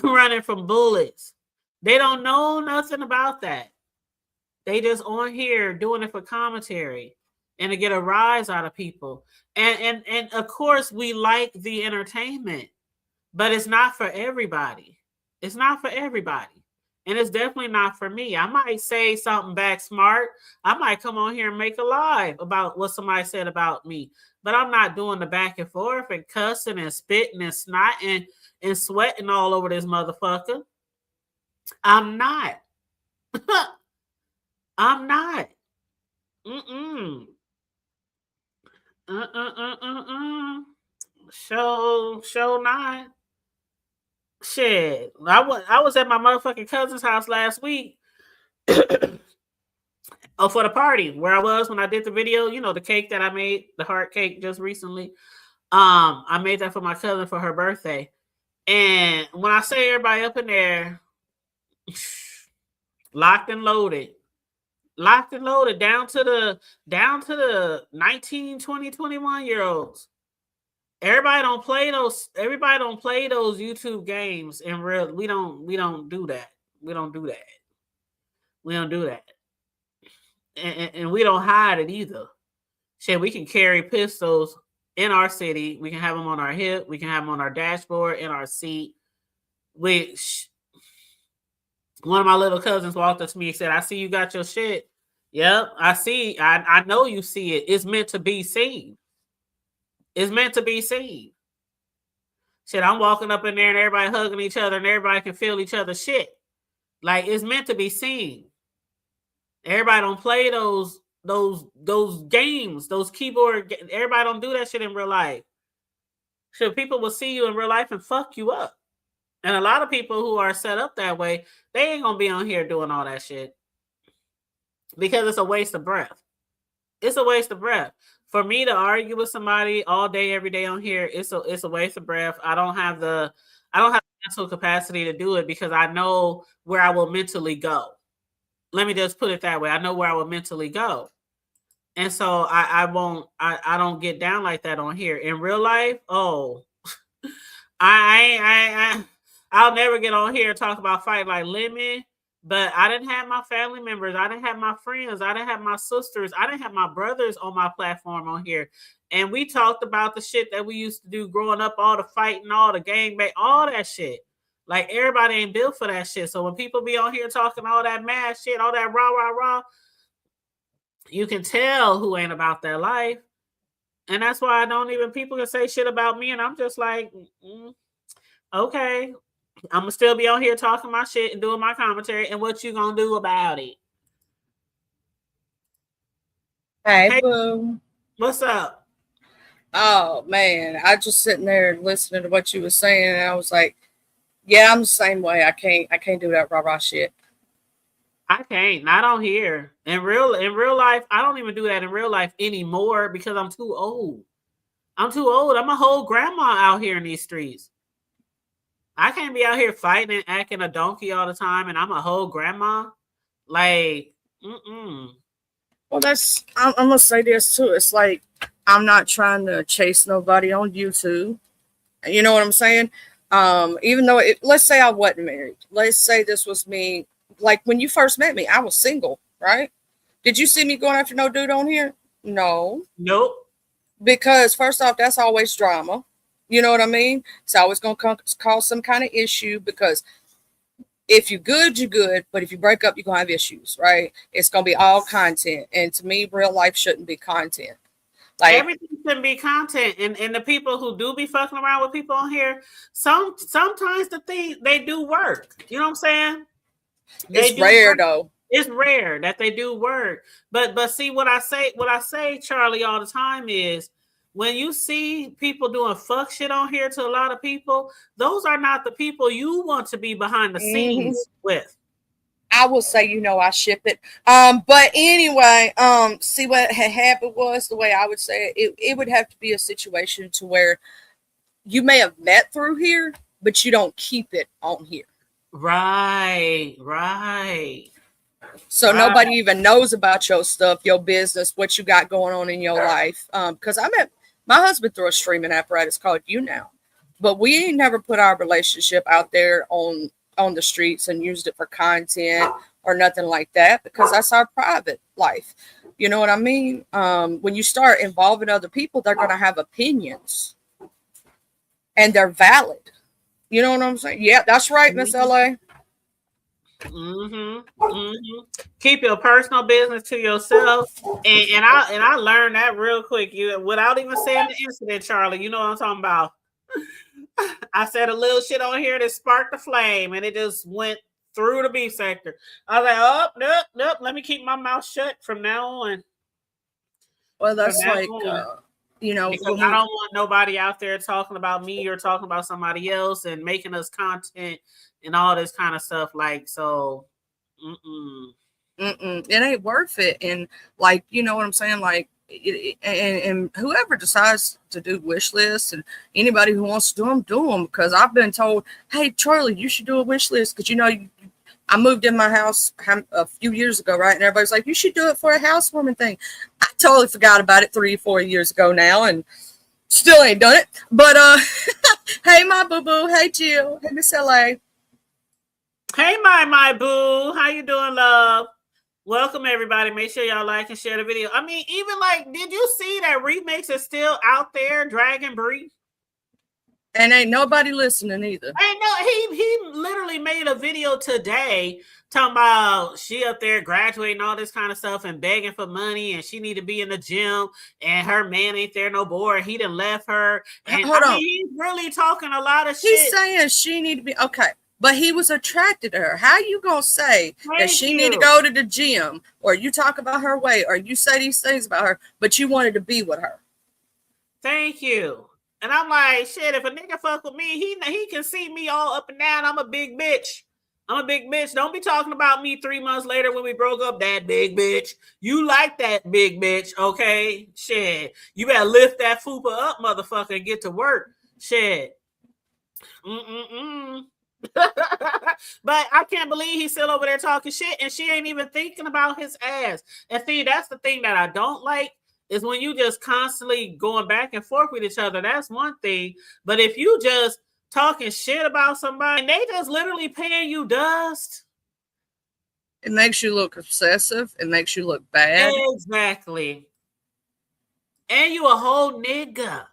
Running from bullets. They don't know nothing about that. They just on here doing it for commentary and to get a rise out of people. And of course we like the entertainment, but it's not for everybody. It's not for everybody. And it's definitely not for me. I might say something back smart. I might come on here and make a live about what somebody said about me. But I'm not doing the back and forth and cussing and spitting and snotting and sweating all over this motherfucker. I'm not. I'm not. Show not. Shit. I was at my motherfucking cousin's house last week. Oh, for the party where I was when I did the video, you know, the cake that I made, the heart cake just recently. I made that for my cousin for her birthday. And when I say everybody up in there, locked and loaded down to the 19, 20, 21 year olds. Everybody don't play those YouTube games in real. We don't do that. We don't do that. And we don't hide it either. Shit, we can carry pistols in our city. We can have them on our hip. We can have them on our dashboard, in our seat. Which one of my little cousins walked up to me and said, "I see you got your shit." Yep, I see. I know you see it. It's meant to be seen. It's meant to be seen. Shit, I'm walking up in there and everybody hugging each other and everybody can feel each other's shit. Like, it's meant to be seen. Everybody don't play those games, those keyboard. Everybody don't do that shit in real life. Shit, people will see you in real life and fuck you up. And a lot of people who are set up that way, they ain't gonna be on here doing all that shit because it's a waste of breath. It's a waste of breath. For me to argue with somebody all day, every day on here, it's a waste of breath. I don't have the mental capacity to do it because I know where I will mentally go. Let me just put it that way. I know where I will mentally go. And so I don't get down like that on here. In real life, I'll never get on here and talk about fight like Lemon. But I didn't have my family members. I didn't have my friends. I didn't have my sisters. I didn't have my brothers on my platform on here. And we talked about the shit that we used to do growing up, all the fighting, all the gangbang, all that shit. Like, everybody ain't built for that shit. So when people be on here talking all that mad shit, all that rah, you can tell who ain't about that life. And that's why people can say shit about me. And I'm just like, okay. I'm gonna still be on here talking my shit and doing my commentary, and what you gonna do about it? Hey, boo. What's up? Oh man, I just sitting there listening to what you were saying, and I was like, yeah, I'm the same way. I can't do that rah shit. I can't. Not on here. In real life, I don't even do that in real life anymore because I'm too old. I'm a whole grandma out here in these streets. I can't be out here fighting and acting a donkey all the time, and I'm a whole grandma. Like, Well, I'm gonna say this too. It's like, I'm not trying to chase nobody on YouTube. You know what I'm saying? Even though let's say I wasn't married. Let's say this was me. Like, when you first met me, I was single, right? Did you see me going after no dude on here? No. Nope. Because first off, that's always drama. You know what I mean? It's always going to cause some kind of issue, because if you're good, you're good. But if you break up, you're going to have issues, right? It's going to be all content. And to me, real life shouldn't be content. Like, everything shouldn't be content. And the people who do be fucking around with people on here, sometimes they do work. You know what I'm saying? It's rare, though. It's rare that they do work. But see what I say, Charlie, all the time is when you see people doing fuck shit on here to a lot of people, those are not the people you want to be behind the scenes with. I will say, I ship it. But anyway, see what had happened was the way I would say it would have to be a situation to where you may have met through here, but you don't keep it on here. Right. So nobody even knows about your stuff, your business, what you got going on in your life. Because I met my husband through a streaming apparatus called YouNow, but we ain't never put our relationship out there on the streets and used it for content or nothing like that, because that's our private life. You know what I mean? When you start involving other people, they're going to have opinions and they're valid. You know what I'm saying? Yeah, that's right, Miss LA. Keep your personal business to yourself, and I learned that real quick. Without even saying the incident, Charlie, you know what I'm talking about. I said a little shit on here that sparked the flame, and it just went through the beef sector. I was like, oh nope. Let me keep my mouth shut from now on. Well, that's like. Because I don't want nobody out there talking about me or talking about somebody else and making us content and all this kind of stuff. Like, so, it ain't worth it. And like, you know what I'm saying? Like, and whoever decides to do wish lists and anybody who wants to do them, because I've been told, hey, Charlie, you should do a wish list. Because, I moved in my house a few years ago, right? And everybody's like, you should do it for a housewarming thing. I totally forgot about it 3 or 4 years ago now and still ain't done it. But, hey, my boo-boo. Hey, Jill. Hey, Miss LA. Hey, my boo. How you doing, love? Welcome, everybody. Make sure y'all like and share the video. I mean, even like, did you see that Remix is still out there, Dragon Bree? And ain't nobody listening either. He literally made a video today talking about she up there graduating, all this kind of stuff, and begging for money, and she need to be in the gym, and her man ain't there no more. He done left her. And Hold on. He's really talking a lot of shit. He's saying she need to be okay, but he was attracted to her. How you gonna say that she need to go to the gym, or you talk about her weight, or you say these things about her, but you wanted to be with her? Thank you. And I'm like, shit, if a nigga fuck with me, he can see me all up and down. I'm a big bitch. Don't be talking about me 3 months later when we broke up, that big bitch. You like that big bitch, okay? Shit. You better lift that fupa up, motherfucker, and get to work. Shit. But I can't believe he's still over there talking shit, and she ain't even thinking about his ass. And see, that's the thing that I don't like. Is when you just constantly going back and forth with each other. That's one thing. But if you just talking shit about somebody and they just literally paying you dust, it makes you look obsessive. It makes you look bad. Exactly. And you a whole nigga.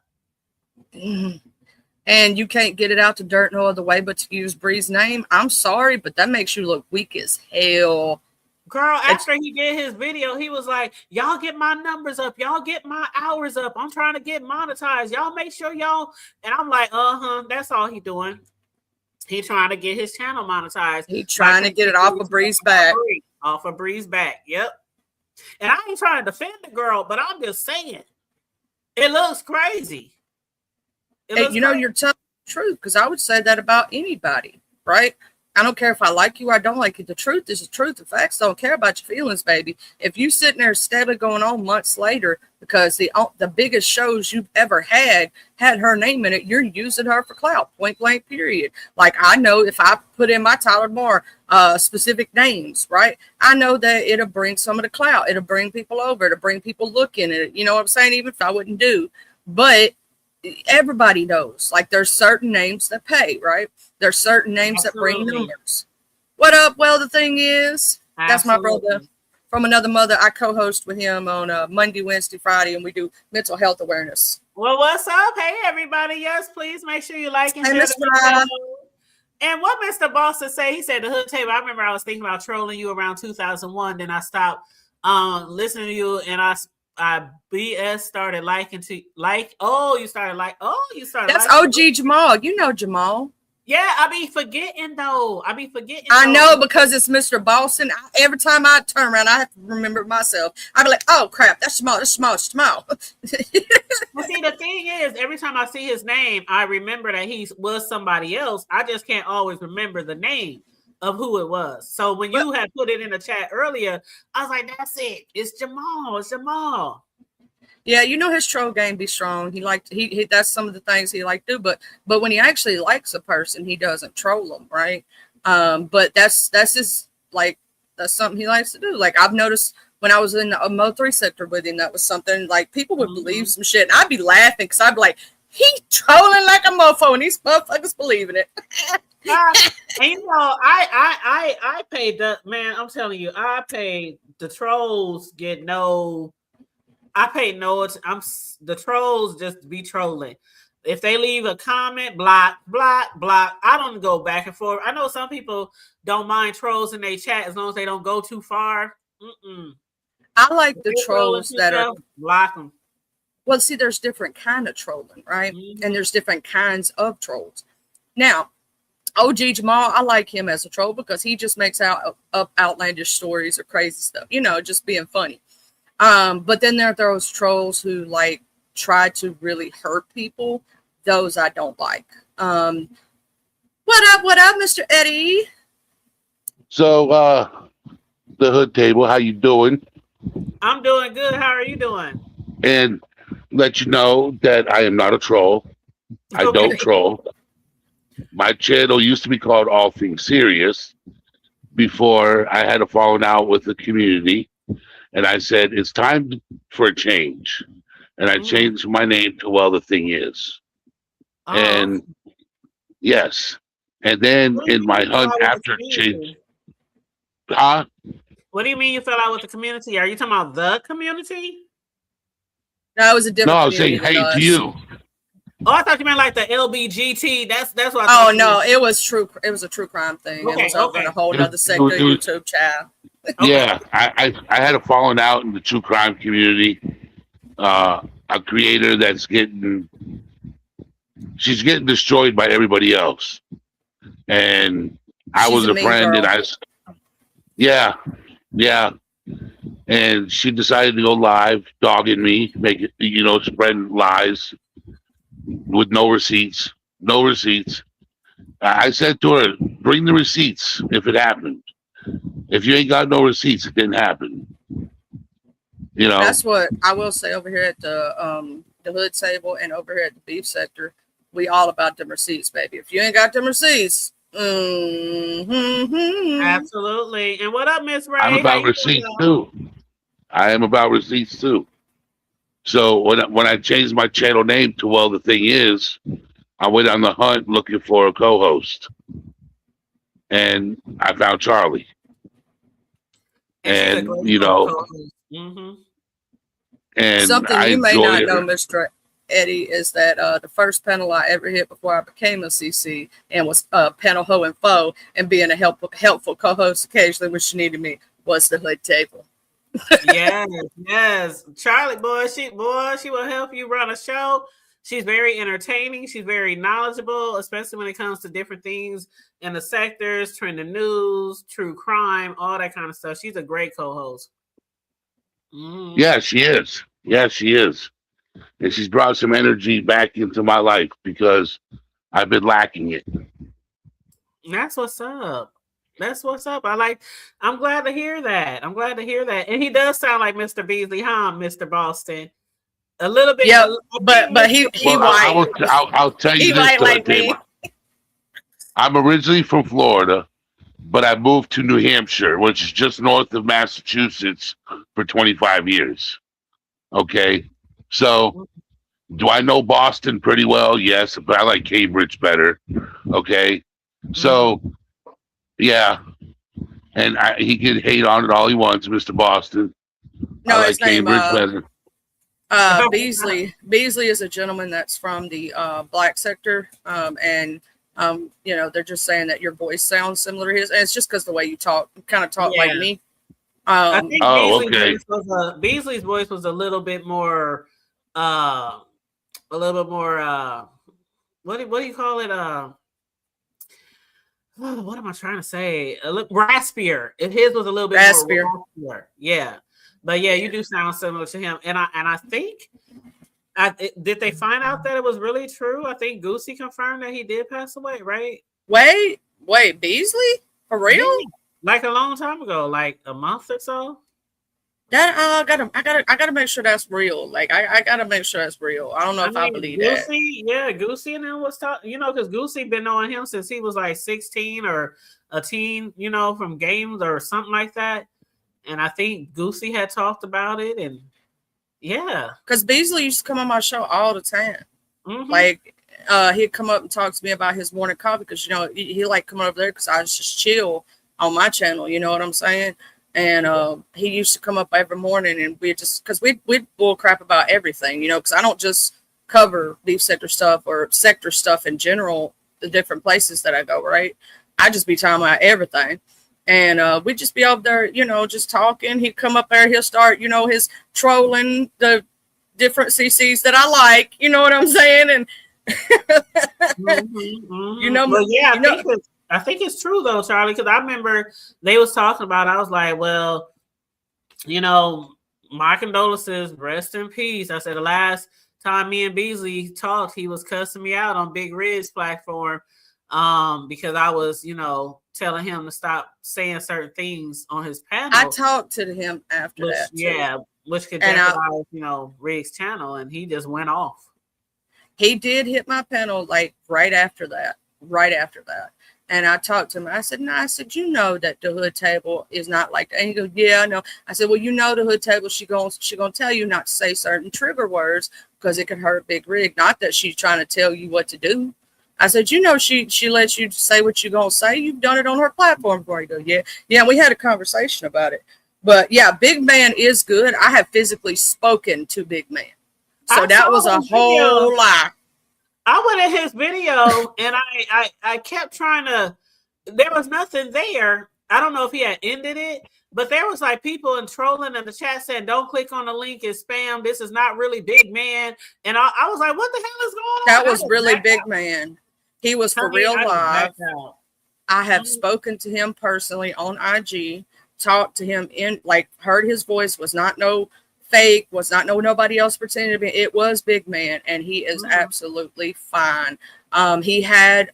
And you can't get it out the dirt no other way but to use Bree's name. I'm sorry, but that makes you look weak as hell. Girl, after he did his video, he was like, y'all get my numbers up. Y'all get my hours up. I'm trying to get monetized. Y'all make sure y'all. And I'm like, that's all he doing. He trying to get his channel monetized. He trying to get it off of Bree's back. Off of Bree's back. Yep. And I ain't trying to defend the girl, but I'm just saying, it looks crazy. You're telling the truth, because I would say that about anybody, right? I don't care if I like you or I don't like you. The truth is the truth. The facts don't care about your feelings, baby. If you sitting there steadily going on months later because the biggest shows you've ever had her name in it, you're using her for clout, point blank, period. Like, I know if I put in my Tyler Moore specific names, right, I know that it'll bring some of the clout. It'll bring people over. It'll bring people looking at it. You know what I'm saying? Even if I wouldn't do. But everybody knows, like, there's certain names that pay, right? There's certain names that bring numbers. What up? Well, the thing is, that's my brother from another mother. I co-host with him on Monday, Wednesday, Friday, and we do mental health awareness. Well, what's up? Hey, everybody. Yes, please make sure you like and share the video. And what Mr. Boston say, he said the hood table. I remember I was thinking about trolling you around 2001. Then I stopped listening to you, and I BS started you started that's OG Jamal. You know Jamal. Yeah, I be forgetting though. I be forgetting. I though. know because it's Mr. Boston. Every time I turn around, I have to remember myself. I be like, oh crap, that's small, that's small, that's small. But see, the thing is, every time I see his name, I remember that he was somebody else. I just can't always remember the name of who it was. So when you had put it in the chat earlier, I was like, that's it. It's Jamal. It's Jamal. Yeah, you know his troll game be strong. He that's some of the things he like to do, but when he actually likes a person, he doesn't troll them, right? But that's his like that's something he likes to do. Like I've noticed when I was in the Mo3 sector with him, that was something like people would believe some shit, and I'd be laughing because I'd be like, he trolling like a mofo, and these motherfuckers believing it. And you know, I paid the man. I'm telling you, I paid the trolls get no. I pay no. The trolls just be trolling. If they leave a comment, block. I don't go back and forth. I know some people don't mind trolls in their chat as long as they don't go too far. I like the trolls that are block them. Well, see, there's different kind of trolling, right? And there's different kinds of trolls. Now, OG Jamal, I like him as a troll because he just makes up outlandish stories or crazy stuff, you know, just being funny. But then there are those trolls who like try to really hurt people. Those I don't like. What up, Mr. Eddie? So, the Hood Table, how you doing? I'm doing good. How are you doing? And let you know that I am not a troll. I don't troll. My channel used to be called All Things Serious before I had a falling out with the community. And I said, it's time for a change. And I changed my name to Well, the Thing Is. And yes. And then in my hunt after change. Huh? What do you mean you fell out with the community? Are you talking about the community? No, it was a different. No, I was saying hey to you. Oh, I thought you meant like the LBGT. That's what I thought. Oh no, it was true. It was a true crime thing. Okay, it was over in a whole other sector YouTube channel. Yeah, I had a falling out in the true crime community. A creator that's she's getting destroyed by everybody else. And I was a friend girl. And yeah. And she decided to go live, dogging me, make it, spreading lies with no receipts. I said to her, bring the receipts if it happened. If you ain't got no receipts, it didn't happen. That's what I will say over here at the Hood Table and over here at the Beef Sector. We all about them receipts, baby. If you ain't got them receipts, absolutely. And what up, Miss Ray? I'm about receipts too. I am about receipts too. So when I changed my channel name to Well, the Thing Is, I went on the hunt looking for a co-host, and I found Charlie. And and something you may not know, Mr. Eddie, is that the first panel I ever hit before I became a CC and was panel ho and foe and being a helpful co-host occasionally when she needed me was the Hood Table. yes. Charlie, she will help you run a show. She's very entertaining. She's very knowledgeable, especially when it comes to different things in the sectors, trending news, true crime, all that kind of stuff. She's a great co-host. Yeah, she is. And she's brought some energy back into my life because I've been lacking it. That's what's up. I'm glad to hear that. And he does sound like Mr. Beasley, huh, Mr. Boston? A little bit. Yeah, but he white. I'll tell you this, like me. I'm originally from Florida, but I moved to New Hampshire, which is just north of Massachusetts, for 25 years. Okay, so do I know Boston pretty well? Yes, but I like Cambridge better. Okay, so yeah, and he can hate on it all he wants, Mr. Boston. No, I his like name, Cambridge better. Beasley is a gentleman that's from the black sector, and they're just saying that your voice sounds similar to his, and it's just because the way you talk, kind of talk like me. I think Beasley's voice was a little bit more, what do you call it? what am I trying to say? A little raspier. If his was a little bit Raspier. more raspier. Yeah. But yeah, you do sound similar to him. And I think did they find out that it was really true? I think Goosey confirmed that he did pass away, right? Wait, Beasley? For real? Yeah. Like a long time ago, like a month or so. That I gotta make sure that's real. Like I gotta make sure that's real. I don't know if I believe that. Goosey, yeah, Goosey and him was talking, because Goosey been knowing him since he was like 16 or a teen, from games or something like that. And I think Goosey had talked about it, and yeah, Because Beasley used to come on my show all the time. Mhm. Like he'd come up and talk to me about his morning coffee because he liked coming over there because I was just chill on my channel. You know what I'm saying? And he used to come up every morning, and we just because we'd bull crap about everything, because I don't just cover beef sector stuff or sector stuff in general, the different places that I go, right? I just be talking about everything. And we'd just be up there, just talking. He'd come up there, he'll start, his trolling the different CCs that I like, you know what I'm saying? And But yeah, I think it's true though, Charlie, because I remember they was talking about. I was like, well, my condolences, rest in peace. I said the last time me and Beasley talked, he was cussing me out on Big Ridge platform, because I was, telling him to stop saying certain things on his panel. I talked to him after that. Too. Yeah, which could jeopardize, Riggs' channel, and he just went off. He did hit my panel like right after that. And I talked to him. I said, no, that the hood table is not like that. And he goes, yeah, I know. I said, well, the hood table, she gonna tell you not to say certain trigger words because it could hurt Big Rig. Not that she's trying to tell you what to do. I said, she lets you say what you're going to say. You've done it on her platform before. You go, yeah. Yeah, we had a conversation about it. But, yeah, Big Man is good. I have physically spoken to Big Man. So that was a whole lie. I went at his video, and I kept trying to – there was nothing there. I don't know if he had ended it, but there was like people and trolling in the chat saying, don't click on the link, it's spam. This is not really Big Man. And I was like, what the hell is going on? That was really Big Man. He was for real live. I have spoken to him personally on IG, talked to him heard his voice, was not no fake, was not nobody else pretending to be. It was Big Man, and he is absolutely fine. He had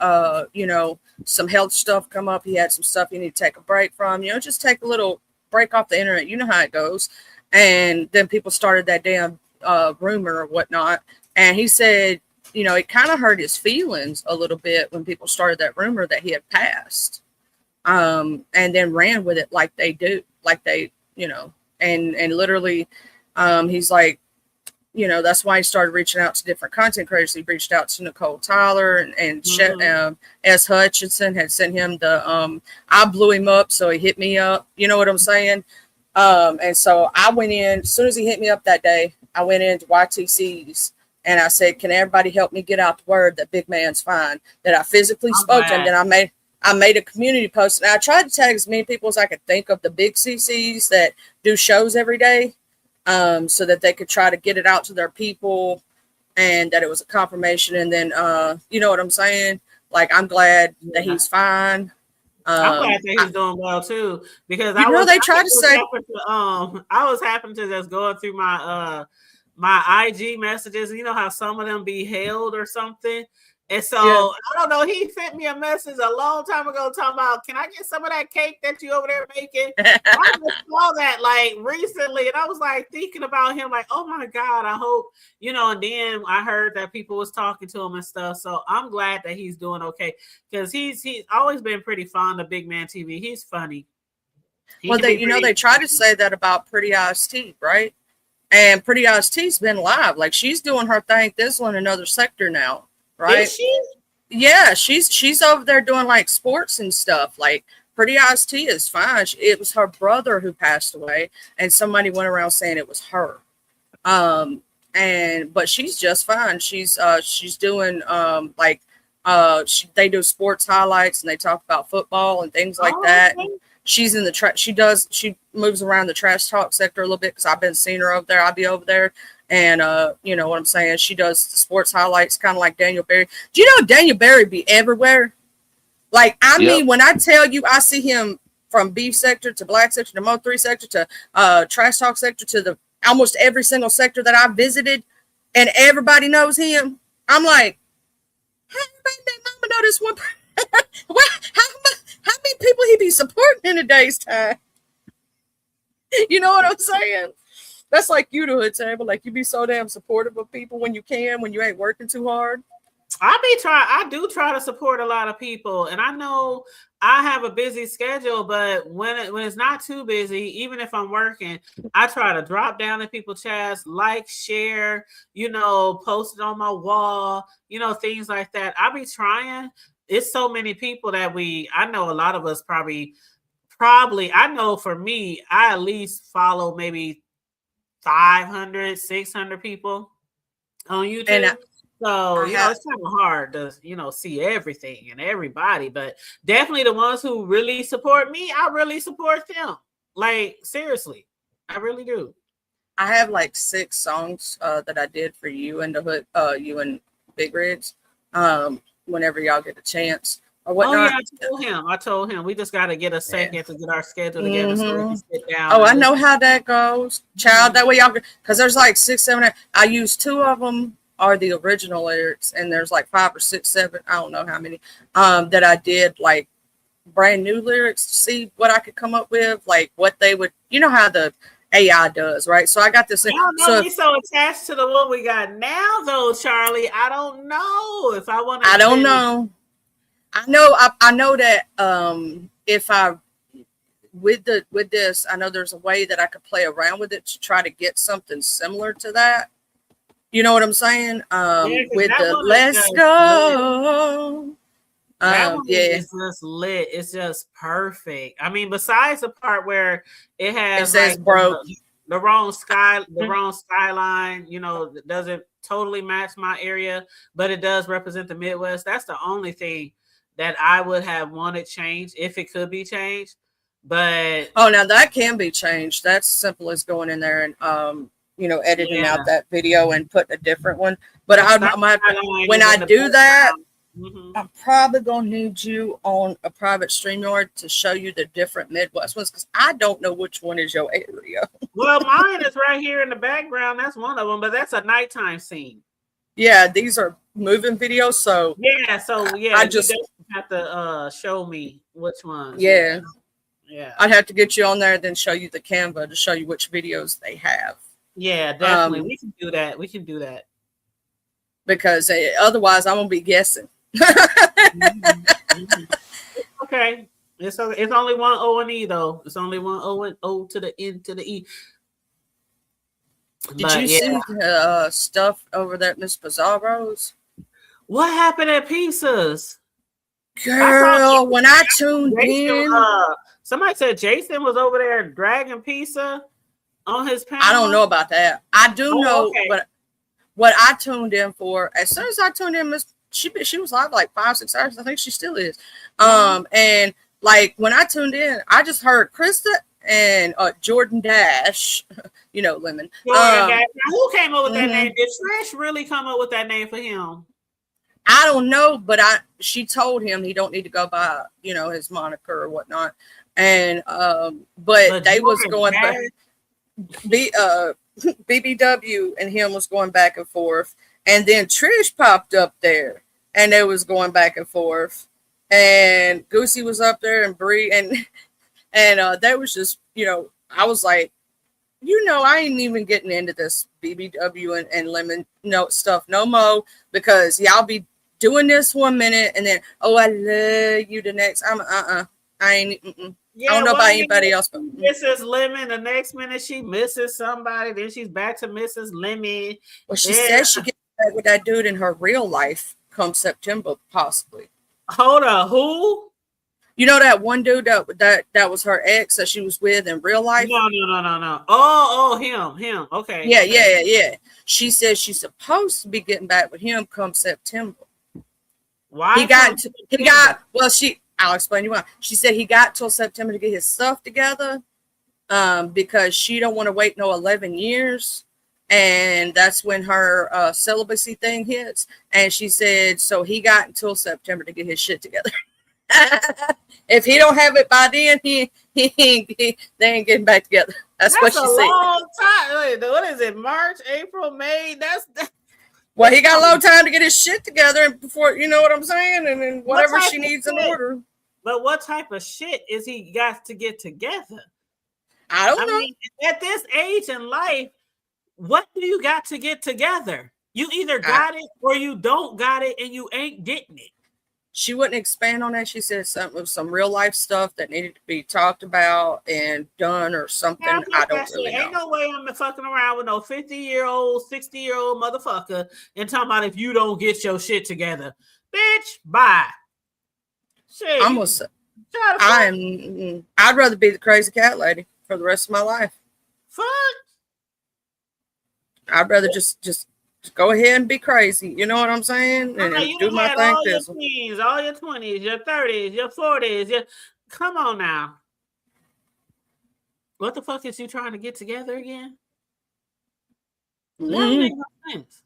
some health stuff come up. He had some stuff he need to take a break from. Just take a little break off the internet. You know how it goes. And then people started that damn rumor or whatnot. And he said, it kind of hurt his feelings a little bit when people started that rumor that he had passed, and then ran with it like they do, and literally, he's like, that's why he started reaching out to different content creators. He reached out to Nicole Tyler and S. Hutchinson had sent him I blew him up, so he hit me up. You know what I'm saying? And so I went in, as soon as he hit me up that day, I went into YTC's. And I said, can everybody help me get out the word that Big Man's fine, that I physically spoke to him. Then I made a community post. And I tried to tag as many people as I could think of the big CCs that do shows every day, so that they could try to get it out to their people and that it was a confirmation. And then, you know what I'm saying? Like, I'm glad that he's fine. I'm glad that he's doing well too, because I was happened to just going through my IG messages. You know how some of them be held or something. And so I don't know. He sent me a message a long time ago talking about, can I get some of that cake that you over there making? I just saw that like recently, and I was like thinking about him, like, oh my God, I hope, and then I heard that people was talking to him and stuff. So I'm glad that he's doing okay, because he's always been pretty fond of Big Man TV. He's funny. They try to say that about Pretty Eyes T, right? And Pretty Eyes T's been live. Like, she's doing her thing. This one, another sector now, right? Is she? Yeah, she's over there doing like sports and stuff. Like, Pretty Eyes T is fine. It was her brother who passed away, and somebody went around saying it was her. But she's just fine. She's doing they do sports highlights and they talk about football and things like that. Okay. She's in the she moves around the trash talk sector a little bit because I've been seeing her over there. I'll be over there. And you know what I'm saying? She does the sports highlights kind of like Daniel Berry. Do you know Daniel Berry be everywhere? Like, I mean, when I tell you, I see him from beef sector to black sector to Mo3 sector to trash talk sector to the almost every single sector that I visited, and everybody knows him. I'm like, how everybody mama know this one? how many people he be supporting in a day's time? You know what I'm saying? That's like you to Hood Table. Like, you be so damn supportive of people when you can, when you ain't working too hard. I do try to support a lot of people, and I know I have a busy schedule, but when it's not too busy, even if I'm working, I try to drop down in people's chats, like, share, post it on my wall, things like that. I be trying. It's so many people that I know a lot of us probably, I know for me, I at least follow maybe 500, 600 people on YouTube. And so, it's kind of hard to, see everything and everybody, but definitely the ones who really support me, I really support them. Like, seriously, I really do. I have like 6 songs that I did for you and the Hood, you and Big Reds, whenever y'all get a chance or whatnot. Oh, yeah, I told him. We just got to get a second to get our schedule together so we can sit down. Oh, I know how that goes, child. That way y'all, because there's like 6, 7, 8. I used 2 of them are the original lyrics, and there's like 5 or 6, 7, I don't know how many, that I did like brand new lyrics to see what I could come up with, like what they would, how the AI does, right? So I got this. I don't know. You're so attached to the one we got now, though, Charlie. I don't know if I want to. I don't know. I know that if I with this, I know there's a way that I could play around with it to try to get something similar to that. You know what I'm saying? With the let's go. It's just lit. It's just perfect. I mean, besides the part where it has the wrong skyline, that doesn't totally match my area, but it does represent the Midwest. That's the only thing that I would have wanted changed if it could be changed. But now that can be changed. That's simple as going in there and editing out that video and putting a different one. But when I do that, I'm probably gonna need you on a private StreamYard to show you the different Midwest ones, because I don't know which one is your area. Well, mine is right here in the background. That's one of them, but that's a nighttime scene. Yeah, these are moving videos. So I just have to show me which ones. Yeah. I'd have to get you on there, then show you the Canva to show you which videos they have. Yeah, definitely. We can do that. Because otherwise, I'm gonna be guessing. Okay, it's only one O and E though. It's only one O and O to the N to the E. Did you see the stuff over there at Miss Pizarro's? What happened at Pizzas? Girl, when I tuned in, somebody said Jason was over there dragging pizza on his panel. I don't know about that. I do know, but what I tuned in for, as soon as I tuned in, she was live like 5-6 hours. I think she still is. And like when I tuned in, I just heard Krista and Jordan Dash, Lemon. Who came up with that name? Did Trish really come up with that name for him? I don't know, but she told him he don't need to go by, his moniker or whatnot. And but they was going back. BBW and him was going back and forth, and then Trish popped up there, and they was going back and forth, and Goosey was up there, and Bree, and that was just, I was like, I ain't even getting into this BBW and Lemon stuff no more, because y'all be doing this 1 minute, and then I love you the next. I ain't. I don't know about anybody else, but Mrs. Lemon. The next minute she misses somebody, then she's back to Mrs. Lemon. Well, she says she gets back with that dude in her real life come September, possibly. Hold on, who? You know that one dude that was her ex that she was with in real life? No. Oh, him. Okay. Yeah. She says she's supposed to be getting back with him come September. Why? I'll explain you why. She said he got till September to get his stuff together, because she don't want to wait no 11 years. And that's when her celibacy thing hits. And she said, so he got until September to get his shit together. If he don't have it by then, they ain't getting back together. That's what she a said. long time. Wait, what is it? March, April, May? Well, he got a long time to get his shit together and before, you know what I'm saying? And then whatever she needs in order. But what type of shit is he got to get together? I don't know. mean, at this age in life, what do you got to get together? You either got it or you don't got it, and you ain't getting it. She wouldn't expand on that. She said some real life stuff that needed to be talked about and done or something. I don't really know. Ain't no way I'm fucking around with no 50-year-old, 60-year-old motherfucker and talking about if you don't get your shit together. Bitch, bye. Shit. I'd rather be the crazy cat lady for the rest of my life. Fuck. I'd rather just go ahead and be crazy. You know what I'm saying? And do my thing. All your teens, all your 20s, your 30s, your 40s. Come on now. What the fuck is you trying to get together again? That doesn't make no sense.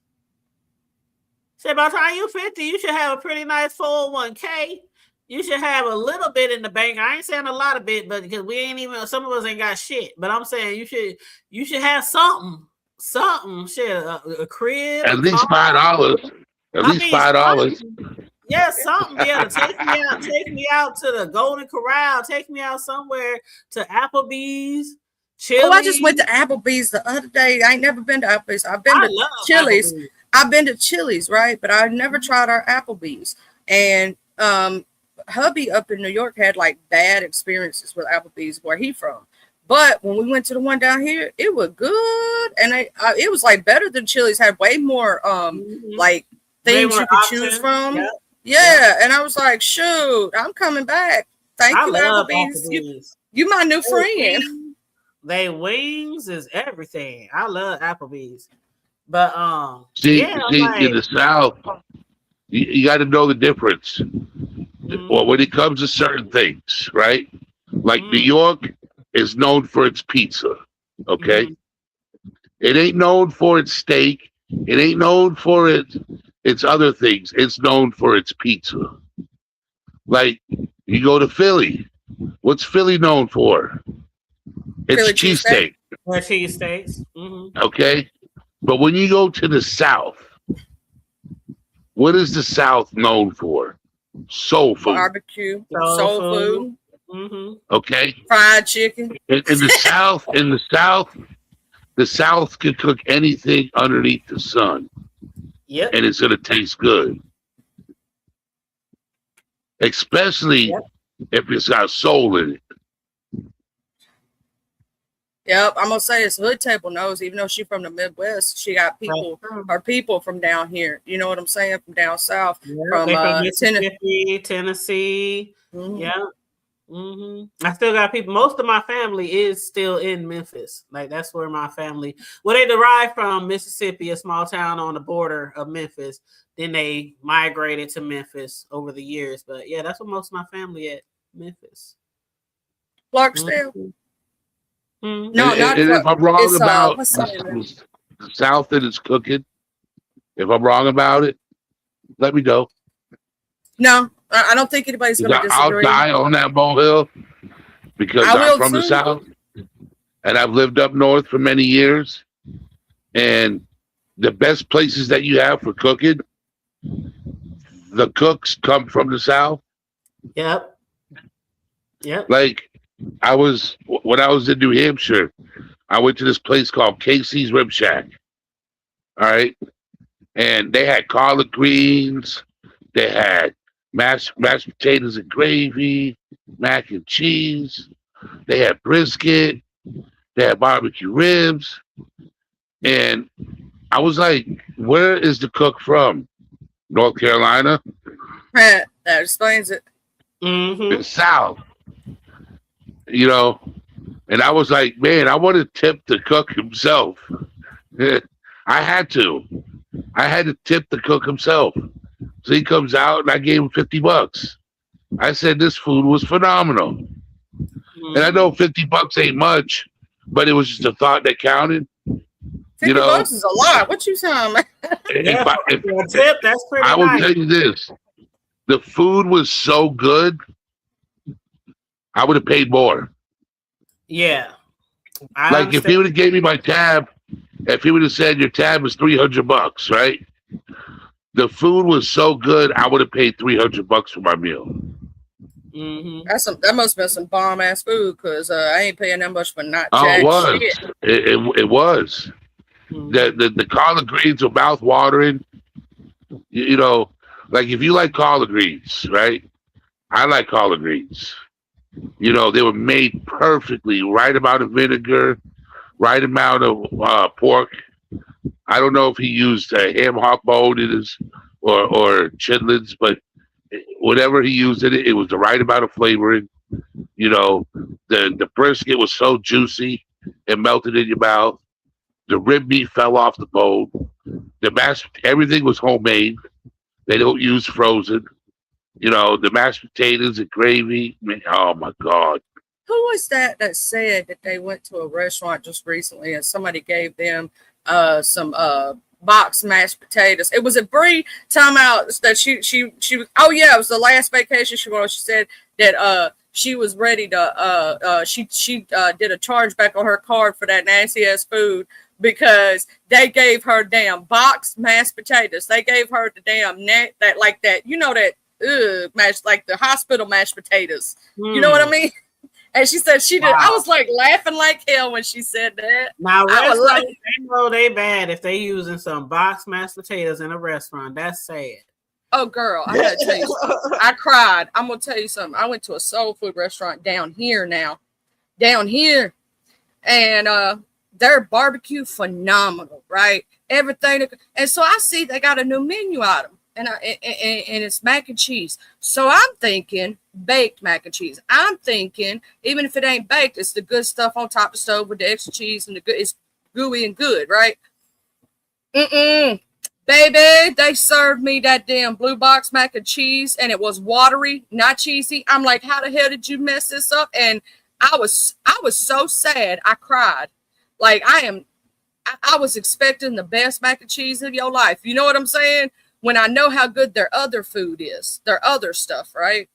Say by the time you're 50, you should have a pretty nice 401k. You should have a little bit in the bank. I ain't saying a lot of it, but because we ain't even, some of us ain't got shit. But I'm saying you should have something. Shit, a crib. At least $5. At least $5. Yeah, something. Yeah, take me out to the Golden Corral. Take me out somewhere to Applebee's. Chili's. Oh, I just went to Applebee's the other day. I ain't never been to Applebee's. I've been to Chili's. Applebee's. I've been to Chili's, right? But I've never tried our Applebee's. And hubby up in New York had like bad experiences with Applebee's where he from. But when we went to the one down here, it was good, and it was like better than Chili's. Had way more like things you could choose from. Yep. Yeah, and I was like, shoot, I'm coming back. Thank you, Applebee's. You my new friend. They wings is everything. I love Applebee's, but see, in the South, you got to know the difference. Well, when it comes to certain things, right? Like New York is known for its pizza, okay? It ain't known for its steak. It ain't known for its other things. It's known for its pizza. Like, you go to Philly. What's Philly known for? It's cheesesteak. Or cheesesteaks. Mm-hmm. Okay? But when you go to the South, what is the South known for? Soul food. Barbecue. Soul food. Mm-hmm. Okay. Fried chicken. In the South can cook anything underneath the sun. Yep. And it's gonna taste good. Especially if it's got soul in it. Yep, I'm gonna say this hood table knows, even though she's from the Midwest, she got people from down here. You know what I'm saying? From down south. From Mississippi, Tennessee. Mm-hmm. Yeah. Mm-hmm. I still got people. Most of my family is still in Memphis. Like that's where my family. Well, they derived from Mississippi, a small town on the border of Memphis. Then they migrated to Memphis over the years. But yeah, that's where most of my family at. Memphis. Clarksdale. Mm-hmm. No, not and if I'm wrong about the South that it's cooking, if I'm wrong about it, let me know. No, I don't think anybody's going to disagree. I'll die on that molehill because I'm from the South and I've lived up north for many years. And the best places that you have for cooking, the cooks come from the South. Yep. Like when I was in New Hampshire, I went to this place called Casey's Rib Shack. All right. And they had collard greens. They had mashed potatoes and gravy, mac and cheese. They had brisket. They had barbecue ribs. And I was like, where is the cook from? North Carolina? That explains it. Mm-hmm. The South. You know, and I was like, man, I want to tip the cook himself. I had to tip the cook himself. So he comes out and I gave him $50. I said this food was phenomenal. And I know $50 ain't much, but it was just a thought that counted. $50 is a lot. What you saying, man? Tip, that's pretty I will nice. tell you this. The food was so good I would have paid more. Yeah. Like if he would have gave me my tab, if he would have said your tab is $300, right? The food was so good, I would have paid $300 for my meal. Mm-hmm. That must have been some bomb ass food, because I ain't paying that much for not. Oh, it was. Shit. It was. Mm-hmm. The collard greens were mouth watering. You know, like if you like collard greens, right? I like collard greens. You know, they were made perfectly, right amount of vinegar, right amount of pork. I don't know if he used a ham hock bone in his or chitlins, but whatever he used in it, it was the right amount of flavoring. You know, the brisket was so juicy, it melted in your mouth. The rib meat fell off the bone. Everything was homemade. They don't use frozen. You know, the mashed potatoes and gravy. Oh my God. Who was that said that they went to a restaurant just recently and somebody gave them some boxed mashed potatoes? It was a Brie time out that she oh yeah, it was the last vacation she went on. She said that she was ready to she did a chargeback on her card for that nasty ass food because they gave her damn boxed mashed potatoes. They gave her the damn that you know that mashed, like the hospital mashed potatoes. You know what I mean? And she said she did. Wow. I was like laughing like hell when she said that. Now, restaurants, they know they bad if they using some boxed mashed potatoes in a restaurant. That's sad. Oh, girl, I gotta tell you something. I cried. I'm gonna tell you something. I went to a soul food restaurant down here, and their barbecue phenomenal, right? Everything, and so I see they got a new menu item. And it's mac and cheese. So I'm thinking baked mac and cheese. I'm thinking even if it ain't baked, it's the good stuff on top of the stove with the extra cheese and it's gooey and good, right? Baby, they served me that damn blue box mac and cheese, and it was watery, not cheesy. I'm like, how the hell did you mess this up? And I was so sad, I cried. Like I was expecting the best mac and cheese of your life. You know what I'm saying? When I know how good their other food is, their other stuff, right?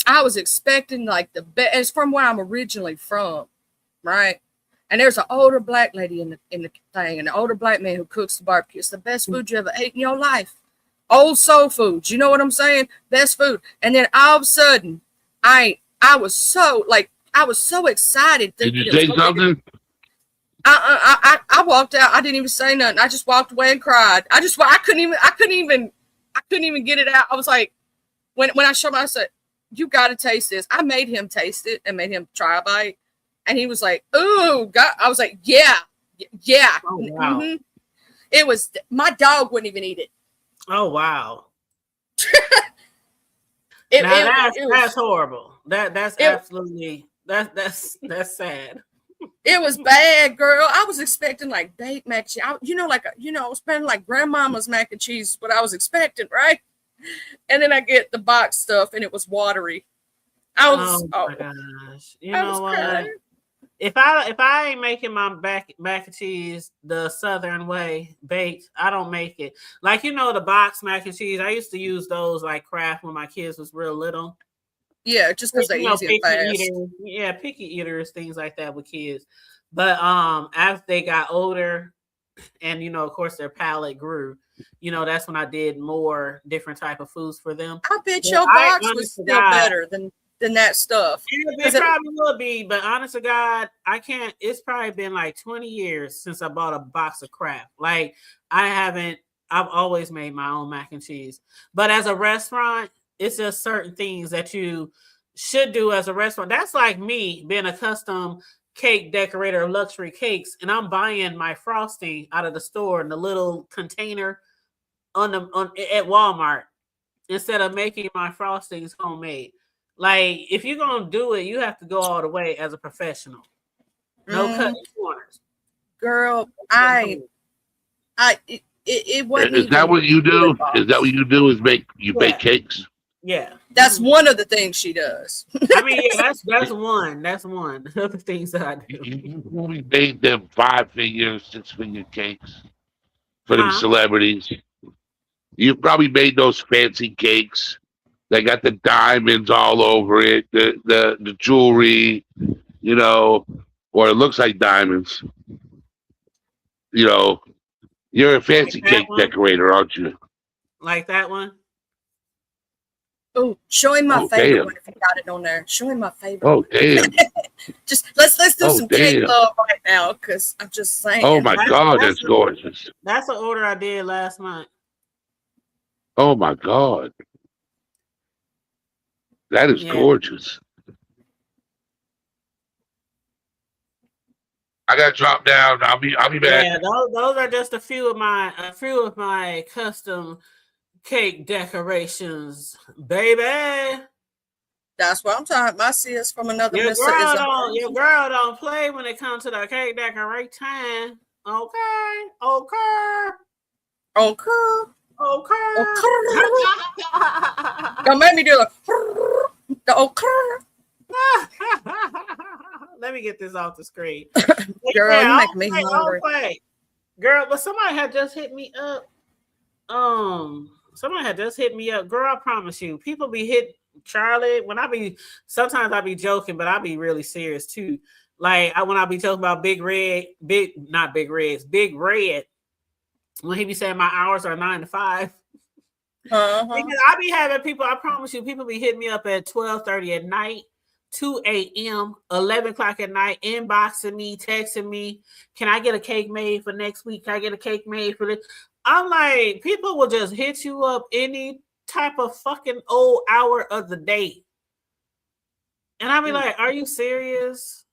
I was expecting like the best. It's from where I'm originally from, right? And there's an older black lady in the thing, and an older black man who cooks the barbecue. It's the best food you ever ate in your life. Old soul food. You know what I'm saying? Best food. And then all of a sudden, I was so excited. Did you say something? I walked out. I didn't even say nothing. I just walked away and cried. I couldn't even get it out. I was like, when I showed him, I said, you got to taste this. I made him taste it and made him try a bite. And he was like, ooh, God. I was like, yeah. Oh, wow. Mm-hmm. It was, my dog wouldn't even eat it. Oh, wow. That's horrible. That's absolutely, that's sad. It was bad, girl. I was expecting like baked mac and cheese. I was expecting like grandmama's mac and cheese, what I was expecting, right? And then I get the box stuff, and it was watery. Oh my gosh! You know what? Crying. If I ain't making my mac and cheese the Southern way baked, I don't make it. Like the box mac and cheese. I used to use those like Kraft when my kids was real little. Yeah, just because they're easy and fast. Picky eaters, things like that with kids. But as they got older, and of course their palate grew, that's when I did more different type of foods for them. I bet your box was still better than that stuff. It probably would be, but honest to God, I can't. It's probably been like 20 years since I bought a box of Kraft. Like I've always made my own mac and cheese. But as a restaurant, it's just certain things that you should do as a restaurant. That's like me being a custom cake decorator of luxury cakes, and I'm buying my frosting out of the store in the little container at Walmart instead of making my frostings homemade. Like if you're gonna do it, you have to go all the way as a professional. No cutting corners. Girl, it wasn't. Is that what you do? Is that what you do? Is bake cakes? Yeah, that's one of the things she does. I mean, yeah, that's one. That's one of the things that I do. You probably made them 5-figure, 6-figure cakes for them celebrities. You probably made those fancy cakes They got the diamonds all over it, the jewelry, you know, or it looks like diamonds. You know, you're a fancy Like that cake one? decorator, aren't you? Like that one? Oh, show him my Oh, favorite damn. one if you got it on there. Show him my favorite. Oh, damn. Just let's do Oh, some cake damn. love right now, because I'm just saying. Oh, my God, That's that's gorgeous. That's an order I did last month. Oh, my God. That is Yeah. gorgeous. I got to drop down. I'll be back. Yeah, those are just a few of my custom cake decorations, baby. That's what I'm talking about. My sis from another Your mister girl is don't play when it comes to the cake decorate time. Okay. oh cool. Okay. Don't make me do the Let me get this off the screen. Girl, you make me I'll hungry. play. Girl, but somebody had just hit me up. Somebody had just hit me up. Girl, I promise you, people be hit Charlie. Sometimes I be joking, but I be really serious too. Like when I be talking about Big Red, Big Red, when he be saying my hours are 9 to 5. Uh-huh. Because I be having people, I promise you, people be hitting me up at 12:30 at night, 2 a.m., 11 o'clock at night, inboxing me, texting me, can I get a cake made for next week? Can I get a cake made for this? I'm like, people will just hit you up any type of fucking old hour of the day. And I be like, are you serious?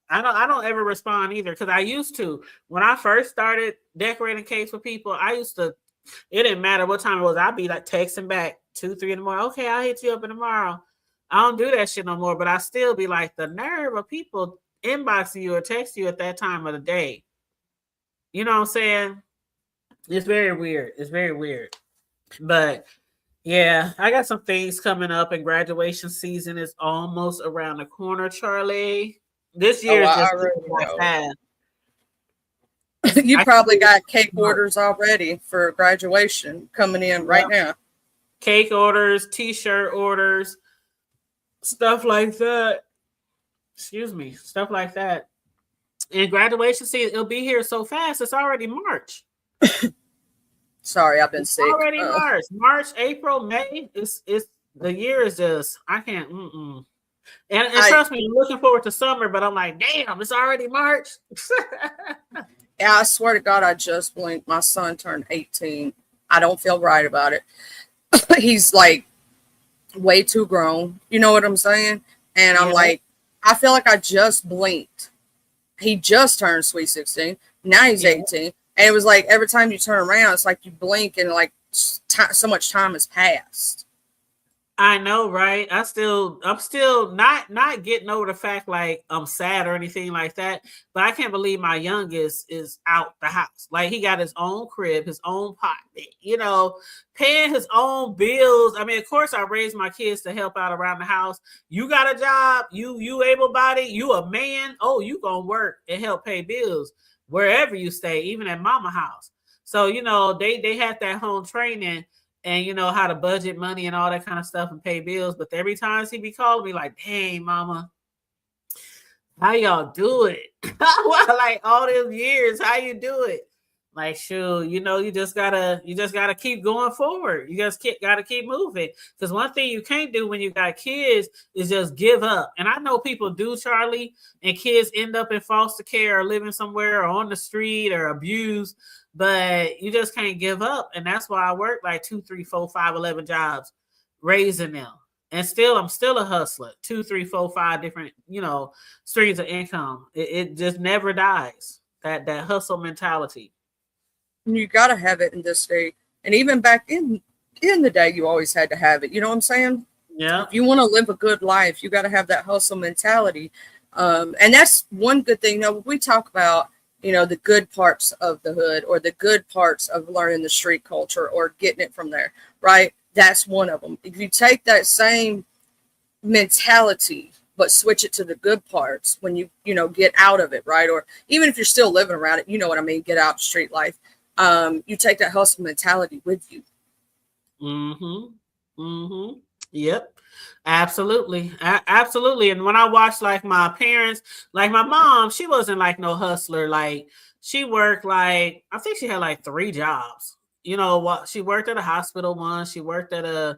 I don't ever respond either, because I used to. When I first started decorating cakes for people, it didn't matter what time it was. I'd be like texting back 2, 3 in the morning. Okay, I'll hit you up in tomorrow. I don't do that shit no more, but I still be like, the nerve of people inboxing you or text you at that time of the day. You know what I'm saying? It's very weird. It's very weird. But yeah, I got some things coming up, and graduation season is almost around the corner, Charlie. This year is just fast. You probably got cake orders already for graduation coming in right now. Cake orders, t-shirt orders, stuff like that. Excuse me, stuff like that. And graduation season, it'll be here so fast. It's already March. Sorry, I've been sick. Already March, April, May. It's the year is just, I can't. And trust me, I'm looking forward to summer, but I'm like, damn, it's already March. Yeah, I swear to God, I just blinked. My son turned 18. I don't feel right about it. He's like way too grown. You know what I'm saying? And I'm like, I feel like I just blinked. He just turned sweet 16. Now he's 18. And it was like every time you turn around, it's like you blink and like so much time has passed. I know, right? I'm still not getting over the fact like I'm sad or anything like that, but I can't believe my youngest is out the house. Like he got his own crib, his own pot, you know, paying his own bills. I mean, of course, I raised my kids to help out around the house. You got a job, you able-bodied, you a man. Oh, you gonna work and help pay bills wherever you stay, even at mama house. So you know they had that home training. And you know how to budget money and all that kind of stuff and pay bills. But every time he be calling me like, "Hey, mama, how y'all do it?" Like all these years, how you do it? Like, shoot, you know, you just gotta keep going forward. You just gotta keep moving. Because one thing you can't do when you got kids is just give up. And I know people do, Charlie, and kids end up in foster care or living somewhere or on the street or abused. But you just can't give up. And that's why I work like 2, 3, 4, 5, 11 jobs raising them. And I'm still a hustler. 2, 3, 4, 5 different, you know, streams of income. It just never dies. That hustle mentality. You got to have it in this day. And even back in the day, you always had to have it. You know what I'm saying? Yeah. If you want to live a good life, you got to have that hustle mentality. And that's one good thing. You know, we talk about, you know, the good parts of the hood or the good parts of learning the street culture or getting it from there, right? That's one of them. If you take that same mentality, but switch it to the good parts when you know, get out of it, right? Or even if you're still living around it, you know what I mean? Get out of street life. You take that hustle mentality with you. Mm-hmm. Mm-hmm. Yep. Absolutely. Absolutely. And when I watched like my parents, like my mom, she wasn't like no hustler. Like she worked like I think she had like 3 jobs. You know what? She worked at a hospital once. She worked at a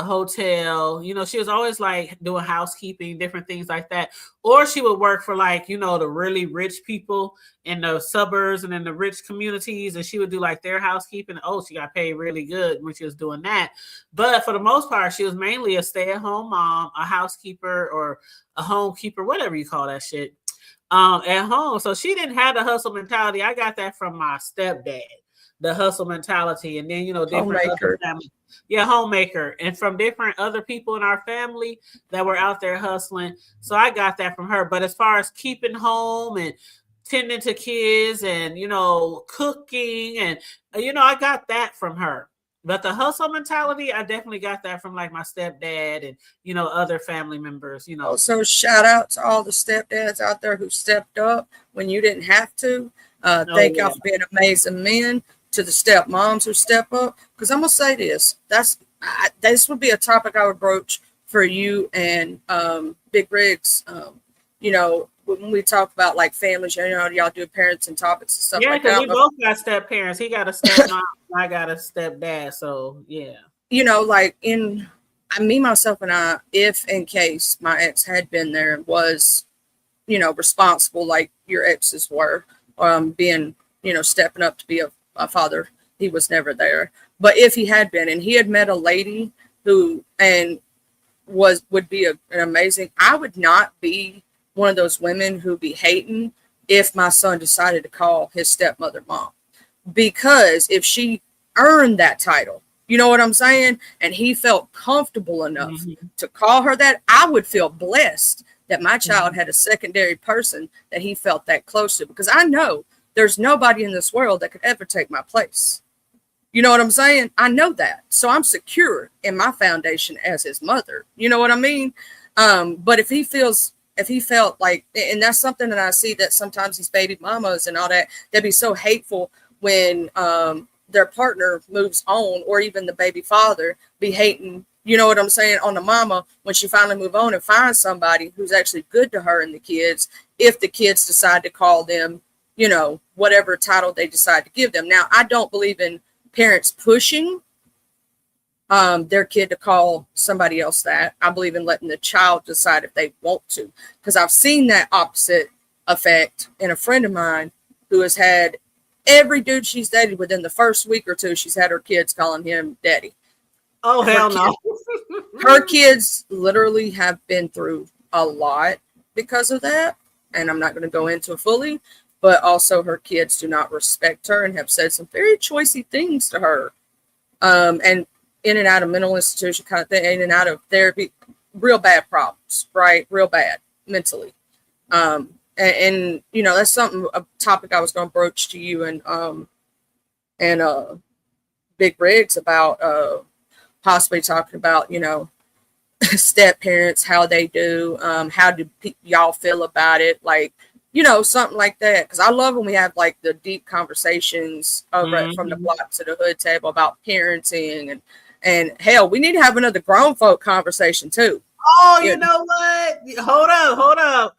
hotel. You know, she was always like doing housekeeping, different things like that. Or she would work for like, you know, the really rich people in the suburbs and in the rich communities, and she would do like their housekeeping. Oh, she got paid really good when she was doing that. But for the most part, she was mainly a stay-at-home mom, a housekeeper or a homekeeper, whatever you call that shit. At home. So she didn't have the hustle mentality. I got that from my stepdad, the hustle mentality. And then, you know, different other Homemaker. family. Yeah, homemaker. And from different other people in our family that were out there hustling. So I got that from her. But as far as keeping home and tending to kids and, you know, cooking and, you know, I got that from her. But the hustle mentality, I definitely got that from like my stepdad and, you know, other family members, you know. Also, shout out to all the stepdads out there who stepped up when you didn't have to. Thank y'all for being amazing men. To the stepmoms who step up, because I'm gonna say this. This would be a topic I would broach for you and Big Rigs. You know, when we talk about like families, you know, y'all do parents and topics and stuff like that. Yeah, because we both got step parents. He got a step mom, I got a step dad. So yeah. You know, like me, myself, and I, if in case my ex had been there and was, you know, responsible like your exes were, being, you know, stepping up to be a father, he was never there. But if he had been and he had met a lady who and would be an amazing, I would not be one of those women who be hating if my son decided to call his stepmother mom, because if she earned that title, you know what I'm saying, and he felt comfortable enough to call her that, I would feel blessed that my child had a secondary person that he felt that close to, because I know there's nobody in this world that could ever take my place. You know what I'm saying? I know that. So I'm secure in my foundation as his mother. You know what I mean? But if he felt like, and that's something that I see that sometimes these baby mamas and all that, they'd be so hateful when their partner moves on, or even the baby father be hating, you know what I'm saying, on the mama when she finally move on and finds somebody who's actually good to her and the kids, if the kids decide to call them, you know, whatever title they decide to give them. Now, I don't believe in parents pushing their kid to call somebody else that. I believe in letting the child decide if they want to, because I've seen that opposite effect in a friend of mine who has had every dude she's dated within the first week or two, she's had her kids calling him daddy. Oh, hell no. Her kids literally have been through a lot because of that, and I'm not going to go into it fully. But also her kids do not respect her and have said some very choicey things to her. And in and out of mental institution kind of thing, in and out of therapy, real bad problems, right? Real bad mentally. And you know, that's a topic I was going to broach to you and Big Rigs about possibly talking about, you know, step parents, how they do, how do y'all feel about it? Like, you know, something like that. Because I love when we have like the deep conversations over from the block to the hood table about parenting and hell, we need to have another grown folk conversation too. Oh, you know what? Hold up.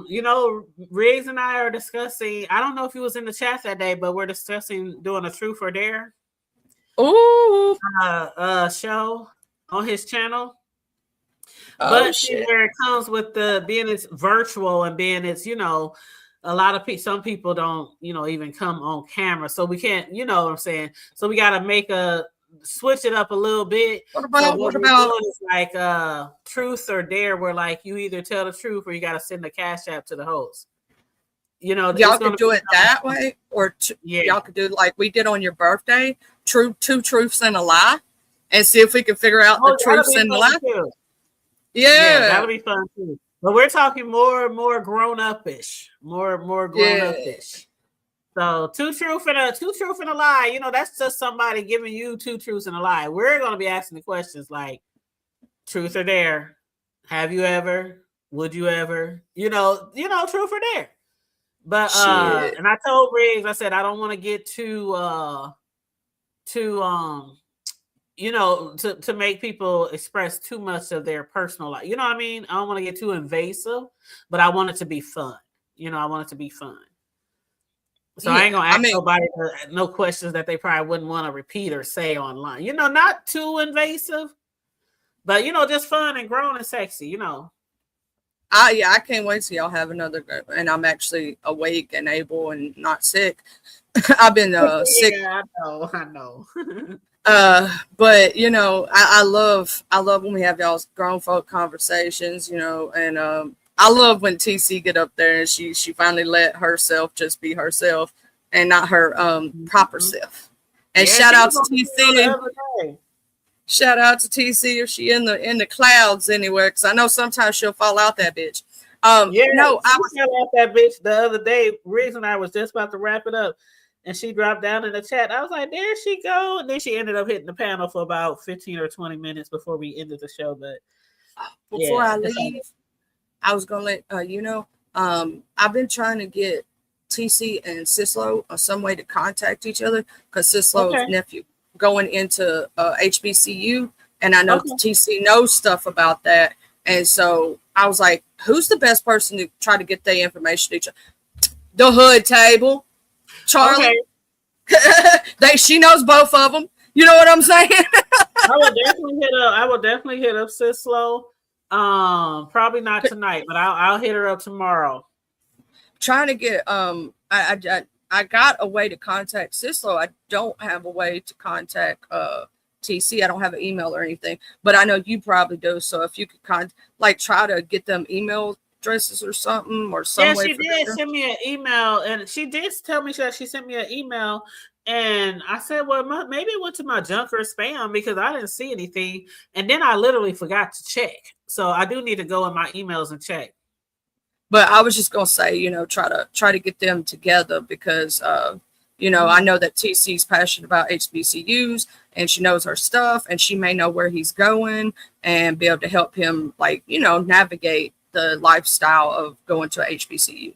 You know, Riggs and I are discussing. I don't know if he was in the chat that day, but we're discussing doing a Truth or Dare. Ooh, show on his channel. but where it comes with the being it's virtual and being it's, you know, a lot of people, some people don't, you know, even come on camera, so we can't, you know what I'm saying, so we got to switch it up a little bit. What about like Truth or Dare, where like you either tell the truth or you got to send the cash app to the host. You know, y'all could do it that way, or y'all could do like we did on your birthday, two truths and a lie, and see if we can figure out the truths and the lie. Yeah, that'll be fun too. But we're talking more grown up-ish, more grown up-ish. So two truth and a lie. You know, that's just somebody giving you two truths and a lie. We're gonna be asking the questions like truth or dare. Have you ever? Would you ever? You know, truth or dare. But and I told Riggs, I said I don't want to get too to to make people express too much of their personal life. You know what I mean? I don't want to get too invasive, but I want it to be fun. I want it to be fun. So I ain't gonna ask nobody no questions that they probably wouldn't want to repeat or say online. Not too invasive, but just fun and grown and sexy. I can't wait till y'all have another, and I'm actually awake and able and not sick. I've been sick. Yeah, I know. But I love when we have y'all's grown folk conversations, and I love when TC get up there and she finally let herself just be herself and not her proper self. And shout out to TC. Shout out to TC if she in the clouds anywhere, because I know sometimes she'll fall out that bitch. I was fell out that bitch the other day. Reason I was just about to wrap it up, and she dropped down in the chat. I was like, there she go, and then she ended up hitting the panel for about 15 or 20 minutes before we ended the show. But before I leave, I was gonna let I've been trying to get TC and Sislo some way to contact each other, because Sislo's nephew going into HBCU, and I know TC knows stuff about that, and so I was like, who's the best person to try to get their information to each other? The Hood Table, Charlie. She knows both of them. You know what I'm saying? I will definitely hit up Sislo. Probably not tonight, but I'll hit her up tomorrow. Trying to get I got a way to contact Sislo. I don't have a way to contact TC. I don't have an email or anything, but I know you probably do. So if you could try to get them email addresses or something, or some way. Yeah, she did send me an email, and she did tell me that she sent me an email, and I said, well, maybe it went to my junk or spam because I didn't see anything, and then I literally forgot to check. So I do need to go in my emails and check. But I was just gonna say, try to get them together, because I know that TC's passionate about HBCUs and she knows her stuff, and she may know where he's going and be able to help him navigate the lifestyle of going to a HBCU.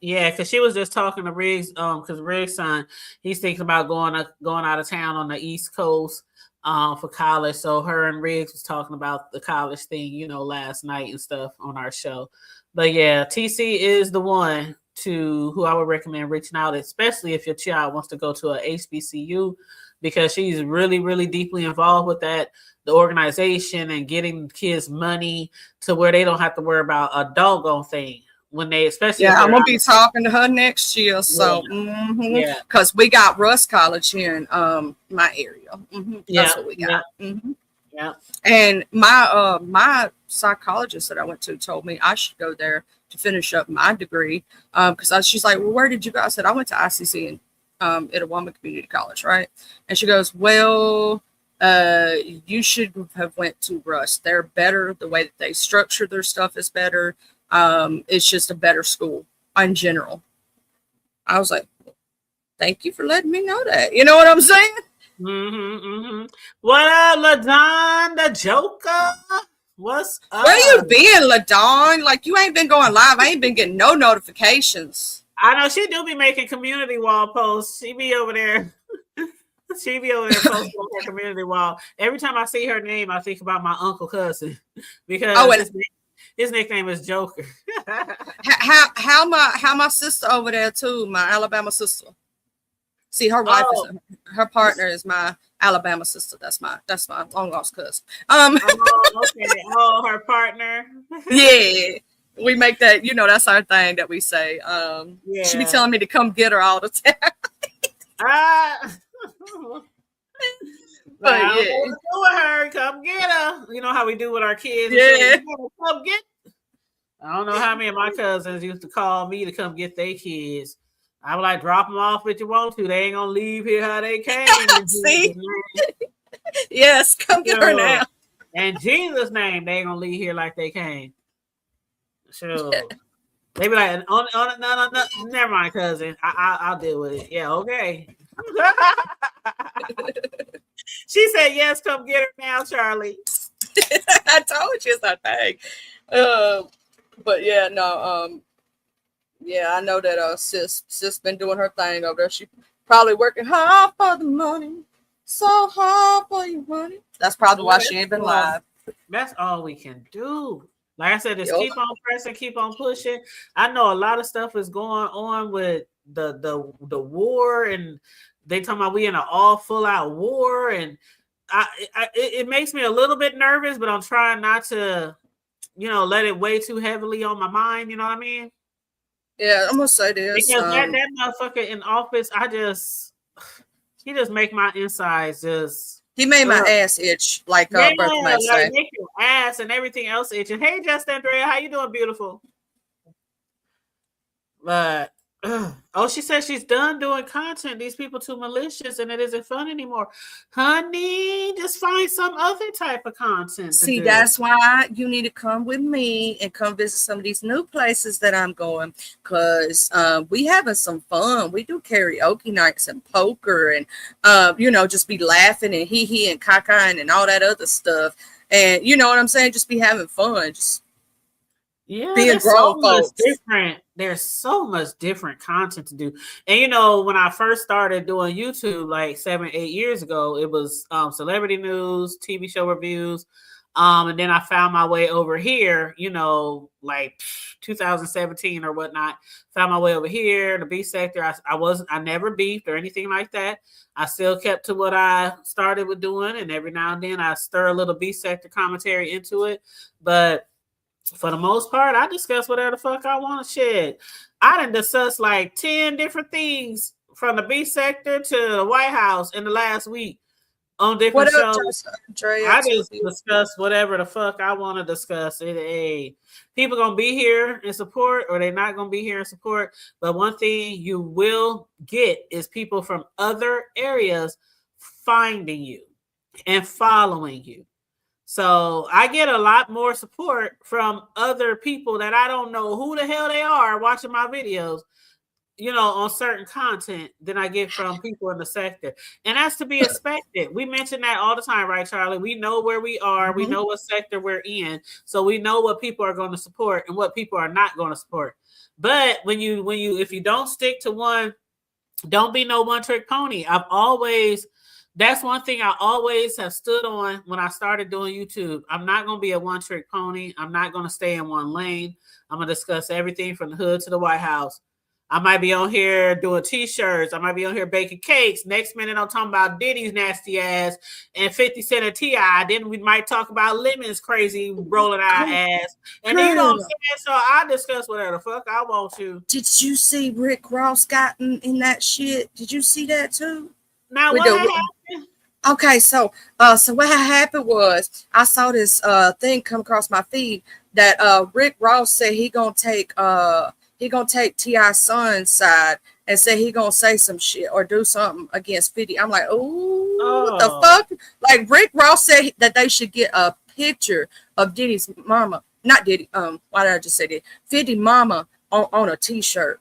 Yeah, because she was just talking to Riggs, because Riggs' son, he's thinking about going out of town on the East Coast for college. So her and Riggs was talking about the college thing, last night and stuff on our show. But yeah, TC is the one who I would recommend reaching out, especially if your child wants to go to a HBCU, because she's really, really deeply involved with that, the organization, and getting kids money to where they don't have to worry about a doggone thing when they, especially. Yeah, I'm gonna be talking to her next year. So, because we got Russ College here in my area. That's what we got. Yeah. And my psychologist that I went to told me I should go there to finish up my degree. Because she's like, well, where did you go? I said, I went to ICC in Itawamba Community College, right? And she goes, well, you should have went to Russ. They're better. The way that they structure their stuff is better. It's just a better school in general. I was like, thank you for letting me know that. You know what I'm saying? What up, LaDon the Joker? What's up? Where you been, LaDon? Like, you ain't been going live. I ain't been getting no notifications. I know she do be making community wall posts. She be over there. She be over there posting on her community wall. Every time I see her name, I think about my uncle cousin, because his nickname is Joker. how my sister over there too, my Alabama sister. See, her wife her partner is my Alabama sister. That's my long lost cousin. Okay. Oh, her partner. Yeah, we make that. That's our thing that we say. She be telling me to come get her all the time. But yeah, do with her. Come get her. You know how we do with our kids. Yeah. Come get. I don't know how many of my cousins used to call me to come get their kids. I was like, drop them off if you want to. They ain't gonna leave here how they came. See? Yes, come get her now. In Jesus' name, they ain't gonna leave here like they came. Sure. They be like, no, never mind, cousin. I'll deal with it. Yeah, okay. She said, yes, come get her now, Charlie. I told you it's our thing. But yeah, no, yeah, I know that sis been doing her thing over there. She probably working hard for the money. So hard for you, money. That's probably why she ain't been live. That's all we can do. Like I said, just keep on pressing, keep on pushing. I know a lot of stuff is going on with the war, and they talking about we in an all full out war, and it makes me a little bit nervous, but I'm trying not to, let it weigh too heavily on my mind. You know what I mean? Yeah, I'm gonna say this because that motherfucker in office, he just make my insides just. He made my ass itch, like Bertha might say. Make your ass and everything else itching. Hey, Just Andrea, how you doing, beautiful? But she said she's done doing content. These people too malicious, and it isn't fun anymore. Honey, just find some other type of content. See, that's why you need to come with me and come visit some of these new places that I'm going, because we having some fun. We do karaoke nights and poker, and just be laughing and hee and caca and all that other stuff. And you know what I'm saying? Just be having fun. Just being grown folks. Different. There's so much different content to do. And when I first started doing YouTube like 7-8 years ago, it was celebrity news, TV show reviews. And then I found my way over here, like 2017 or whatnot. Found my way over here, the beef sector. I never beefed or anything like that. I still kept to what I started with doing, and every now and then I stir a little beef sector commentary into it. But for the most part, I discuss whatever the fuck I want to share. I done discussed like 10 different things from the beef sector to the White House in the last week on different shows. I just discuss whatever the fuck I want to discuss. People gonna be here in support, or they're not gonna be here in support. But one thing you will get is people from other areas finding you and following you. So I get a lot more support from other people that I don't know who the hell they are watching my videos, on certain content than I get from people in the sector. And that's to be expected. We mention that all the time, right, Charlie? We know where we are. Mm-hmm. We know what sector we're in. So we know what people are going to support and what people are not going to support. But if you don't stick to one, don't be no one trick pony. That's one thing I always have stood on when I started doing YouTube. I'm not going to be a one-trick pony. I'm not going to stay in one lane. I'm going to discuss everything from the hood to the White House. I might be on here doing T-shirts. I might be on here baking cakes. Next minute, I'm talking about Diddy's nasty ass and 50 Cent and T.I. Then we might talk about Lemon's crazy rolling our ass. And you know what I'm saying? So I discuss whatever the fuck I want to. Did you see Rick Ross got in that shit? Did you see that too? Now, what happened? Okay, so what happened was I saw this thing come across my feed that Rick Ross said he gonna take T.I.'s son's side and say he gonna say some shit or do something against 50. I'm like, what the fuck? Like Rick Ross said that they should get a picture of Diddy's mama, not Diddy. Why did I just say that? 50 mama on a T-shirt.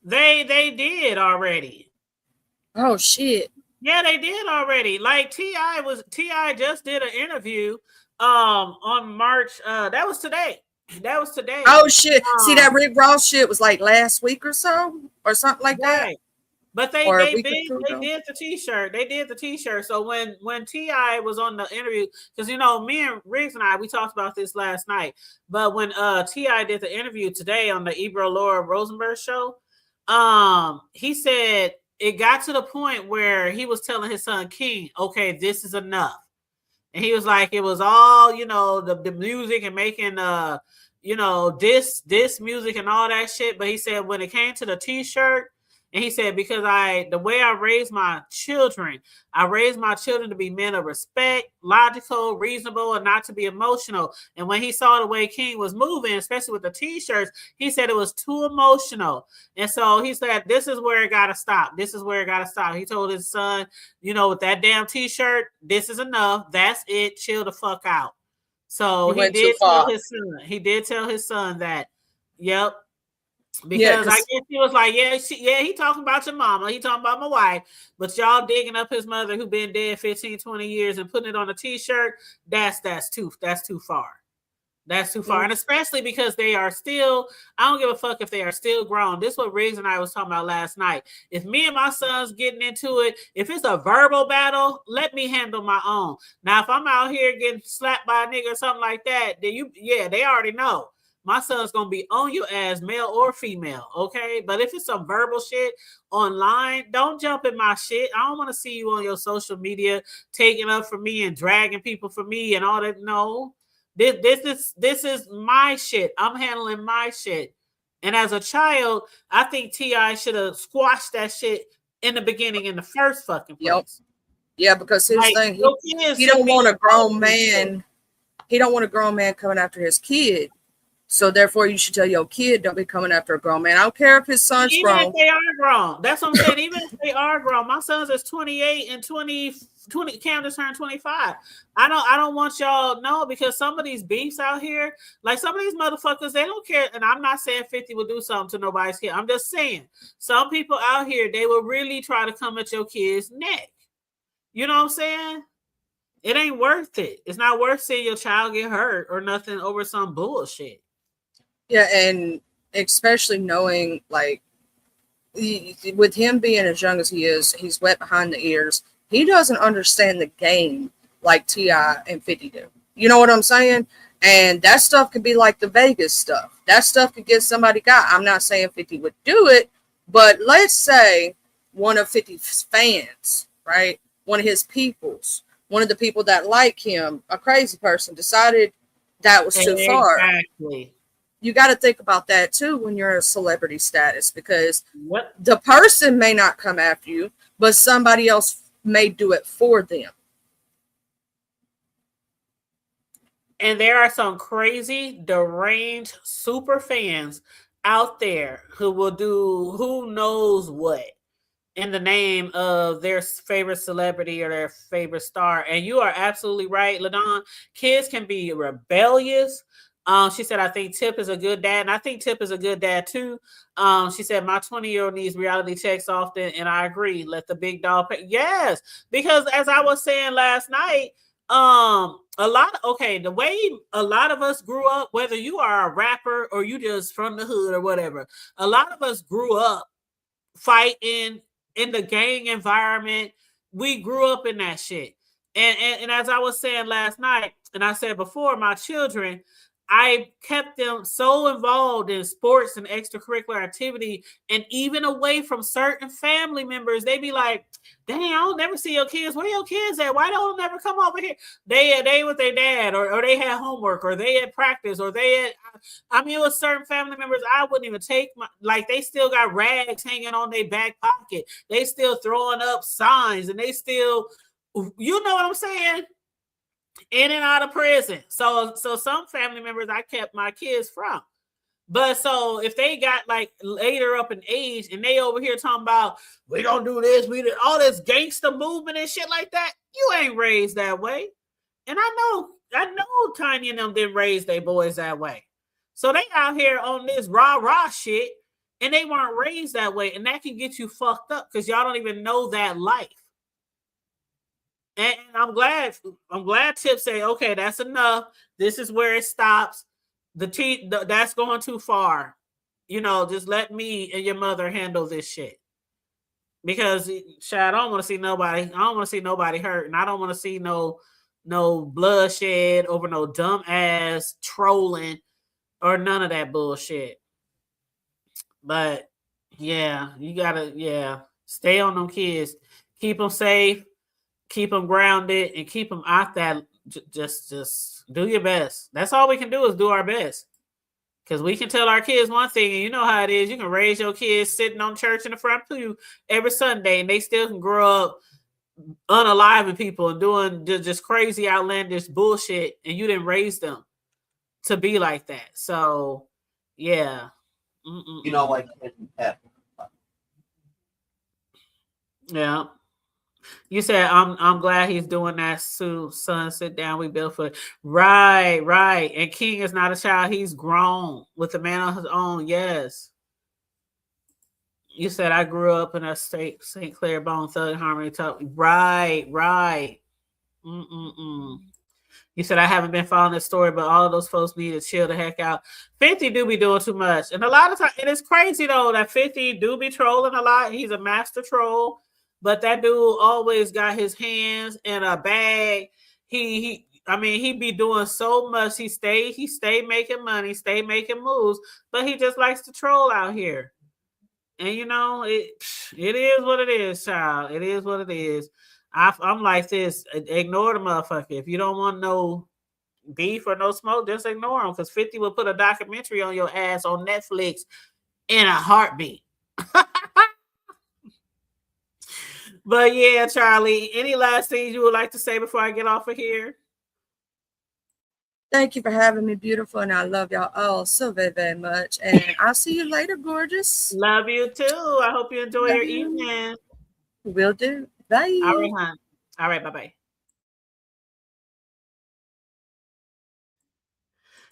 They did already. Oh shit. Yeah, they did already. Like T.I. just did an interview on March. That was today. Oh shit. See, that Rick Ross shit was like last week or so or something like that. But they did the T-shirt. They did the T-shirt. So when T.I. was on the interview, because me and Riggs and I, we talked about this last night. But when T.I. did the interview today on the Ebro Laura Rosenberg show, he said it got to the point where he was telling his son King, okay, this is enough. And he was like, it was all, the music and making, this music and all that shit. But he said when it came to the T-shirt, and he said, because the way I raised my children to be men of respect, logical, reasonable, and not to be emotional. And when he saw the way King was moving, especially with the T-shirts, he said it was too emotional. And so he said, this is where it got to stop. This is where it got to stop. He told his son, with that damn T-shirt, this is enough. That's it. Chill the fuck out. So he did tell his son that, yep. Because I guess he was like, he talking about your mama. He talking about my wife. But y'all digging up his mother who been dead 15, 20 years and putting it on a T-shirt, that's too far. That's too far. And especially because they are still, I don't give a fuck if they are still grown. This is what Riggs and I was talking about last night. If me and my son's getting into it, if it's a verbal battle, let me handle my own. Now, if I'm out here getting slapped by a nigga or something like that, then they already know. My son's going to be on your ass, male or female, okay? But if it's some verbal shit online, don't jump in my shit. I don't want to see you on your social media taking up for me and dragging people for me and all that. No. This is my shit. I'm handling my shit. And as a child, I think T.I. should have squashed that shit in the beginning in the first fucking place. Yep. Yeah, because his thing, he don't want a grown man. He don't want a grown man coming after his kid. So therefore, you should tell your kid, don't be coming after a grown man. I don't care if his son's grown. Even if they are grown. That's what I'm saying. Even if they are grown. My son's is 28 and 20 Cam just turned 25. I don't want y'all know, because some of these beefs out here, like some of these motherfuckers, they don't care. And I'm not saying 50 will do something to nobody's kid. I'm just saying some people out here, they will really try to come at your kid's neck. You know what I'm saying? It ain't worth it. It's not worth seeing your child get hurt or nothing over some bullshit. Yeah, and especially knowing, like, with him being as young as he is, he's wet behind the ears. He doesn't understand the game like T.I. and 50 do. You know what I'm saying? And that stuff could be like the Vegas stuff. That stuff could get somebody got. I'm not saying 50 would do it, but let's say one of 50's fans, right? One of his peoples, one of the people that like him, a crazy person, decided that was too far. Exactly. You got to think about that too when you're a celebrity status, because the person may not come after you, but somebody else may do it for them. And there are some crazy, deranged super fans out there who will do who knows what in the name of their favorite celebrity or their favorite star. And you are absolutely right, LaDon. Kids can be rebellious. She said, I think Tip is a good dad. And I think Tip is a good dad too. She said, my 20-year-old needs reality checks often. And I agree. Let the big dog pay. Yes. Because as I was saying last night, the way a lot of us grew up, whether you are a rapper or you just from the hood or whatever, a lot of us grew up fighting in the gang environment. We grew up in that shit. And as I was saying last night, and I said before, my children, I kept them so involved in sports and extracurricular activity, and even away from certain family members. They be like, dang, I don't never see your kids. Where your kids at? Why don't never come over here? They with their dad, or they had homework, or they had practice, or they had, I mean, with certain family members, I wouldn't even take they still got rags hanging on their back pocket. They still throwing up signs, and they still, you know what I'm saying? In and out of prison. So some family members I kept my kids from. But so if they got like later up in age and they over here talking about, we don't do this, we did all this gangster movement and shit like that, you ain't raised that way. And I know Tiny and them didn't raise their boys that way. So they out here on this rah-rah shit, and they weren't raised that way. And that can get you fucked up because y'all don't even know that life. And I'm glad Tip say, okay, that's enough. This is where it stops. That's going too far. You know, just let me and your mother handle this shit. Because I don't want to see nobody. I don't want to see nobody hurt, and I don't want to see no bloodshed over no dumb ass trolling or none of that bullshit. But yeah, you gotta stay on them kids, keep them safe. Keep them grounded and keep them out that. Just do your best. That's all we can do is do our best. Because we can tell our kids one thing, and you know how it is. You can raise your kids sitting on church in the front pew every Sunday, and they still can grow up unaliving people and doing just crazy, outlandish bullshit, and you didn't raise them to be like that. So, yeah. You know, like yeah. You said, I'm glad he's doing that, Sue. Son, sit down. We built for it. Right. And King is not a child. He's grown with a man on his own. Yes. You said, I grew up in a St. Clair Bone Thug Harmony talk. Right. You said I haven't been following this story, but all of those folks need to chill the heck out. 50 do be doing too much. And a lot of times, and it's crazy though, that 50 do be trolling a lot. He's a master troll, but that dude always got his hands in a bag. He be doing so much. He stay making money, stay making moves, but he just likes to troll out here. And you know, it is what it is, child. It is what it is. I'm like this. Ignore the motherfucker. If you don't want no beef or no smoke, just ignore him. Because 50 will put a documentary on your ass on Netflix in a heartbeat. But yeah, Charlie, any last things you would like to say before I get off of here? Thank you for having me, beautiful, and I love y'all all so very, very much. And I'll see you later, gorgeous. Love you too. I hope you enjoy your evening. Will do. Bye. All right, hon. All right, bye-bye.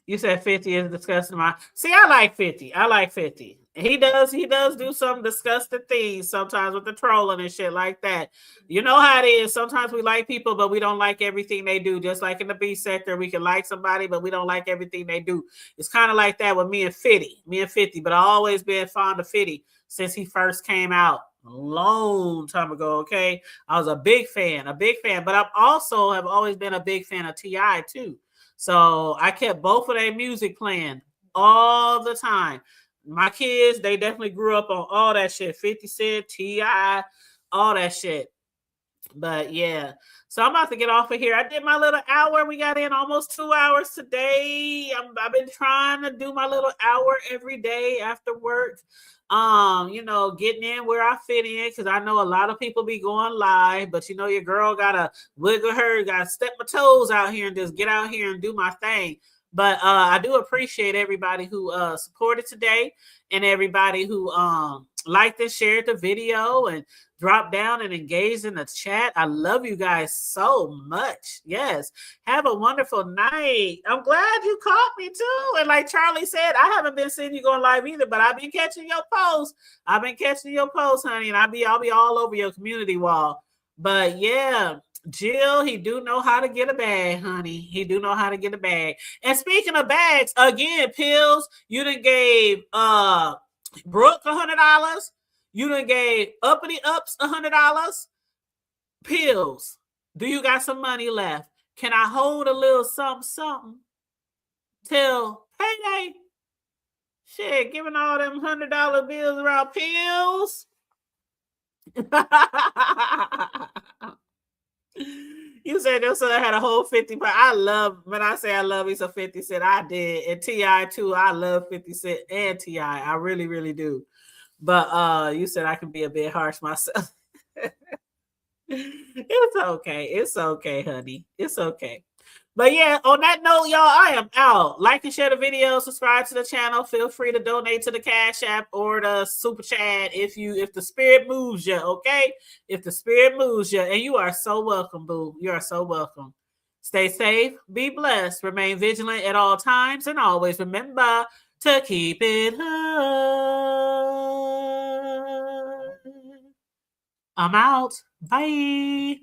You said 50 is disgusting. See, I like 50. I like 50. He does do some disgusting things sometimes with the trolling and shit like that. You know how it is. Sometimes we like people, but we don't like everything they do. Just like in the B sector, we can like somebody, but we don't like everything they do. It's kind of like that with me and 50. But I always been fond of 50 since he first came out a long time ago. Okay. I was a big fan, but I also have always been a big fan of T.I. too. So I kept both of their music playing all the time. My kids, they definitely grew up on all that shit. 50 Cent, T.I., all that shit. But yeah. So I'm about to get off of here. I did my little hour. We got in almost 2 hours today. I've been trying to do my little hour every day after work. You know, getting in where I fit in, because I know a lot of people be going live, but you know, your girl gotta wiggle her, gotta step my toes out here and just get out here and do my thing. But I do appreciate everybody who supported today, and everybody who liked and shared the video and dropped down and engaged in the chat. I love you guys so much. Yes. Have a wonderful night. I'm glad you caught me too. And like Charlie said, I haven't been seeing you going live either, but I've been catching your posts. Honey, and I'll be all over your community wall. But yeah, Jill, he do know how to get a bag, honey. He do know how to get a bag. And speaking of bags, again, pills, you done gave Brooke $100. You done gave Uppity Ups $100. Pills, do you got some money left? Can I hold a little something till payday? Shit, giving all them $100 bills around pills. You said your son had a whole 50, but when I say I love he's a 50 Cent, I did. And T.I. too. I love 50 Cent and T.I. I really, really do. But you said I can be a bit harsh myself. It's okay, honey. It's okay. But yeah, on that note, y'all, I am out. Like and share the video, subscribe to the channel. Feel free to donate to the Cash App or the Super Chat if the spirit moves you, okay? If the spirit moves you, and you are so welcome, boo. You are so welcome. Stay safe, be blessed, remain vigilant at all times, and always remember to keep it high. I'm out. Bye.